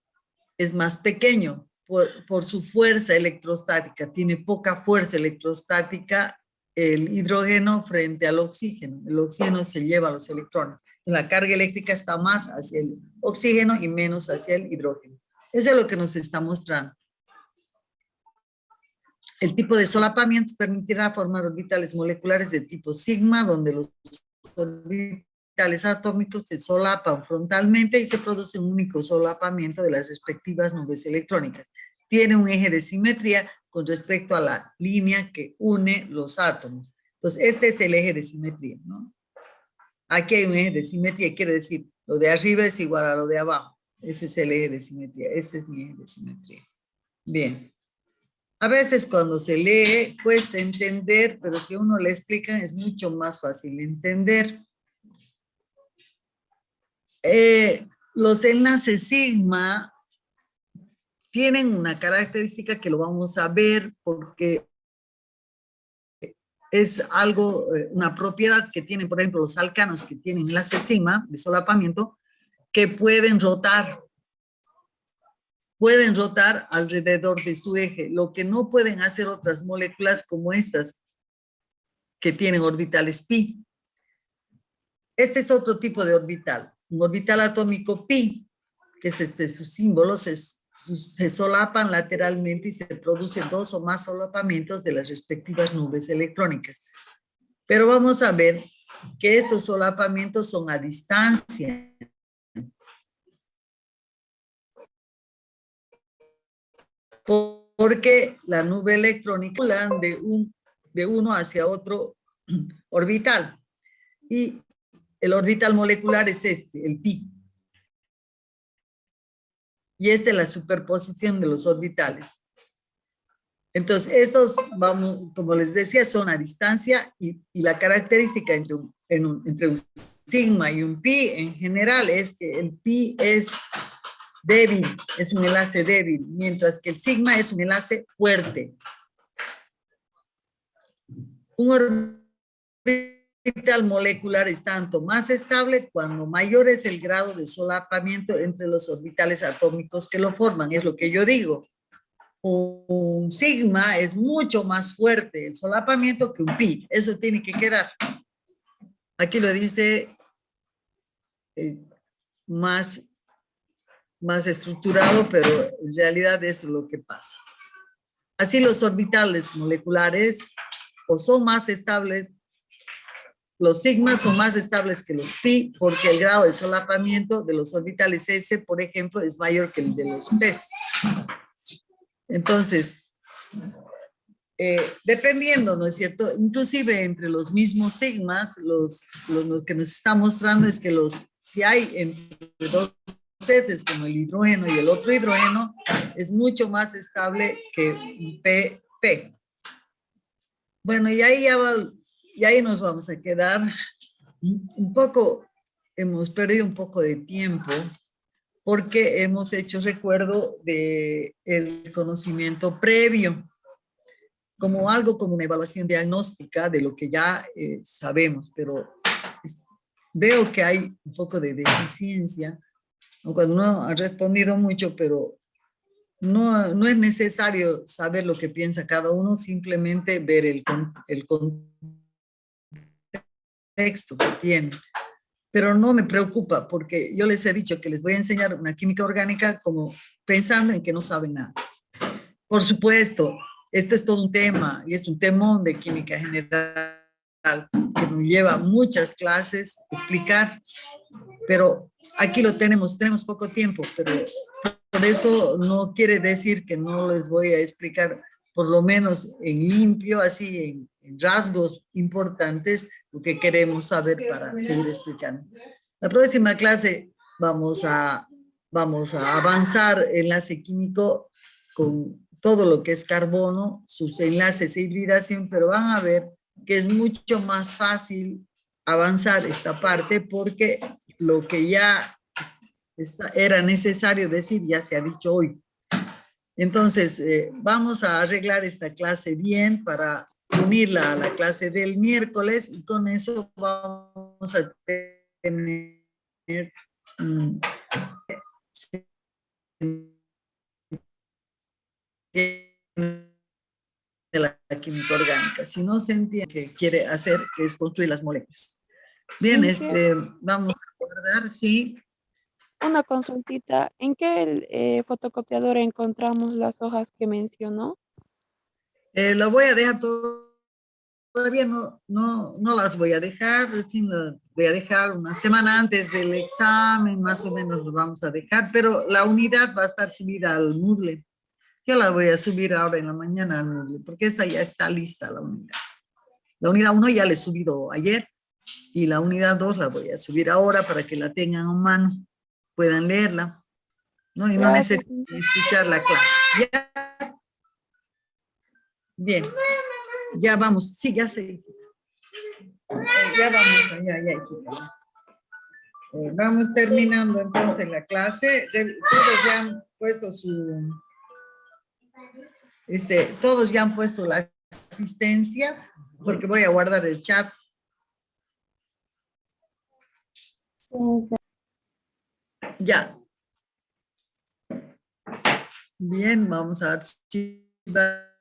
es más pequeño. Por su fuerza electrostática, tiene poca fuerza electrostática el hidrógeno frente al oxígeno. El oxígeno se lleva los electrones. La carga eléctrica está más hacia el oxígeno y menos hacia el hidrógeno. Eso es lo que nos está mostrando. El tipo de solapamientos permitirá formar orbitales moleculares de tipo sigma, donde los orbitales atómicos se solapan frontalmente y se produce un único solapamiento de las respectivas nubes electrónicas. Tiene un eje de simetría con respecto a la línea que une los átomos. Entonces, este es el eje de simetría, ¿no? Aquí hay un eje de simetría, quiere decir, lo de arriba es igual a lo de abajo. Ese es el eje de simetría. Este es mi eje de simetría. Bien. A veces cuando se lee cuesta entender, pero si uno le explica es mucho más fácil entender. Los enlaces sigma tienen una característica que lo vamos a ver porque es algo, una propiedad que tienen, por ejemplo, los alcanos que tienen enlaces sigma de solapamiento, que pueden rotar alrededor de su eje, lo que no pueden hacer otras moléculas como estas que tienen orbitales pi. Este es otro tipo de orbital, un orbital atómico pi, que es su símbolo, se solapan lateralmente y se producen dos o más solapamientos de las respectivas nubes electrónicas. Pero vamos a ver que estos solapamientos son a distancia. Porque la nube electrónica va de uno hacia otro orbital. Y el orbital molecular es este, el pi. Y esta es la superposición de los orbitales. Entonces, estos, como les decía, son a distancia y la característica entre un sigma y un pi en general es que el pi es débil, es un enlace débil, mientras que el sigma es un enlace fuerte. Un orbital molecular es tanto más estable cuando mayor es el grado de solapamiento entre los orbitales atómicos que lo forman, es lo que yo digo. Un sigma es mucho más fuerte el solapamiento que un pi, eso tiene que quedar. Aquí lo dice más estructurado, pero en realidad eso es lo que pasa. Así los orbitales moleculares o son más estables, los sigmas son más estables que los pi, porque el grado de solapamiento de los orbitales S, por ejemplo, es mayor que el de los p. Entonces, dependiendo, ¿no es cierto? Inclusive entre los mismos sigmas, lo que nos está mostrando es que si hay entre dos S, como el hidrógeno y el otro hidrógeno, es mucho más estable que P. Bueno, y ahí nos vamos a quedar un poco, hemos perdido un poco de tiempo porque hemos hecho recuerdo del conocimiento previo, como algo como una evaluación diagnóstica de lo que ya sabemos, pero veo que hay un poco de deficiencia, cuando uno ha respondido mucho, pero no es necesario saber lo que piensa cada uno, simplemente ver el contexto que tiene. Pero no me preocupa, porque yo les he dicho que les voy a enseñar una química orgánica como pensando en que no saben nada. Por supuesto, este es todo un tema, y es un temón de química general, que nos lleva muchas clases explicar, pero aquí lo tenemos poco tiempo, pero por eso no quiere decir que no les voy a explicar, por lo menos en limpio, así en rasgos importantes, lo que queremos saber para seguir explicando. La próxima clase vamos a avanzar enlace químico con todo lo que es carbono, sus enlaces e hibridación, pero van a ver que es mucho más fácil avanzar esta parte porque lo que ya era necesario decir ya se ha dicho hoy. Entonces, vamos a arreglar esta clase bien para unirla a la clase del miércoles y con eso vamos a tener de la química orgánica. Si no se entiende qué quiere hacer, que es construir las moléculas. Bien, vamos a guardar, sí. Una consultita. ¿En qué fotocopiadora encontramos las hojas que mencionó? Lo voy a dejar todavía no las voy a dejar, recién las voy a dejar una semana antes del examen, más o menos lo vamos a dejar, pero la unidad va a estar subida al Moodle. Yo la voy a subir ahora en la mañana al Moodle, porque esta ya está lista la unidad. La unidad 1 ya la he subido ayer, y la unidad 2 la voy a subir ahora para que la tengan a mano, puedan leerla, ¿no? Y no necesitan escuchar la clase. ¿Ya? Bien, ya vamos, sí, ya sé. Ya vamos allá. Vamos terminando entonces la clase. Todos ya han puesto todos ya han puesto la asistencia, porque voy a guardar el chat. Ya. Bien, vamos a archivar.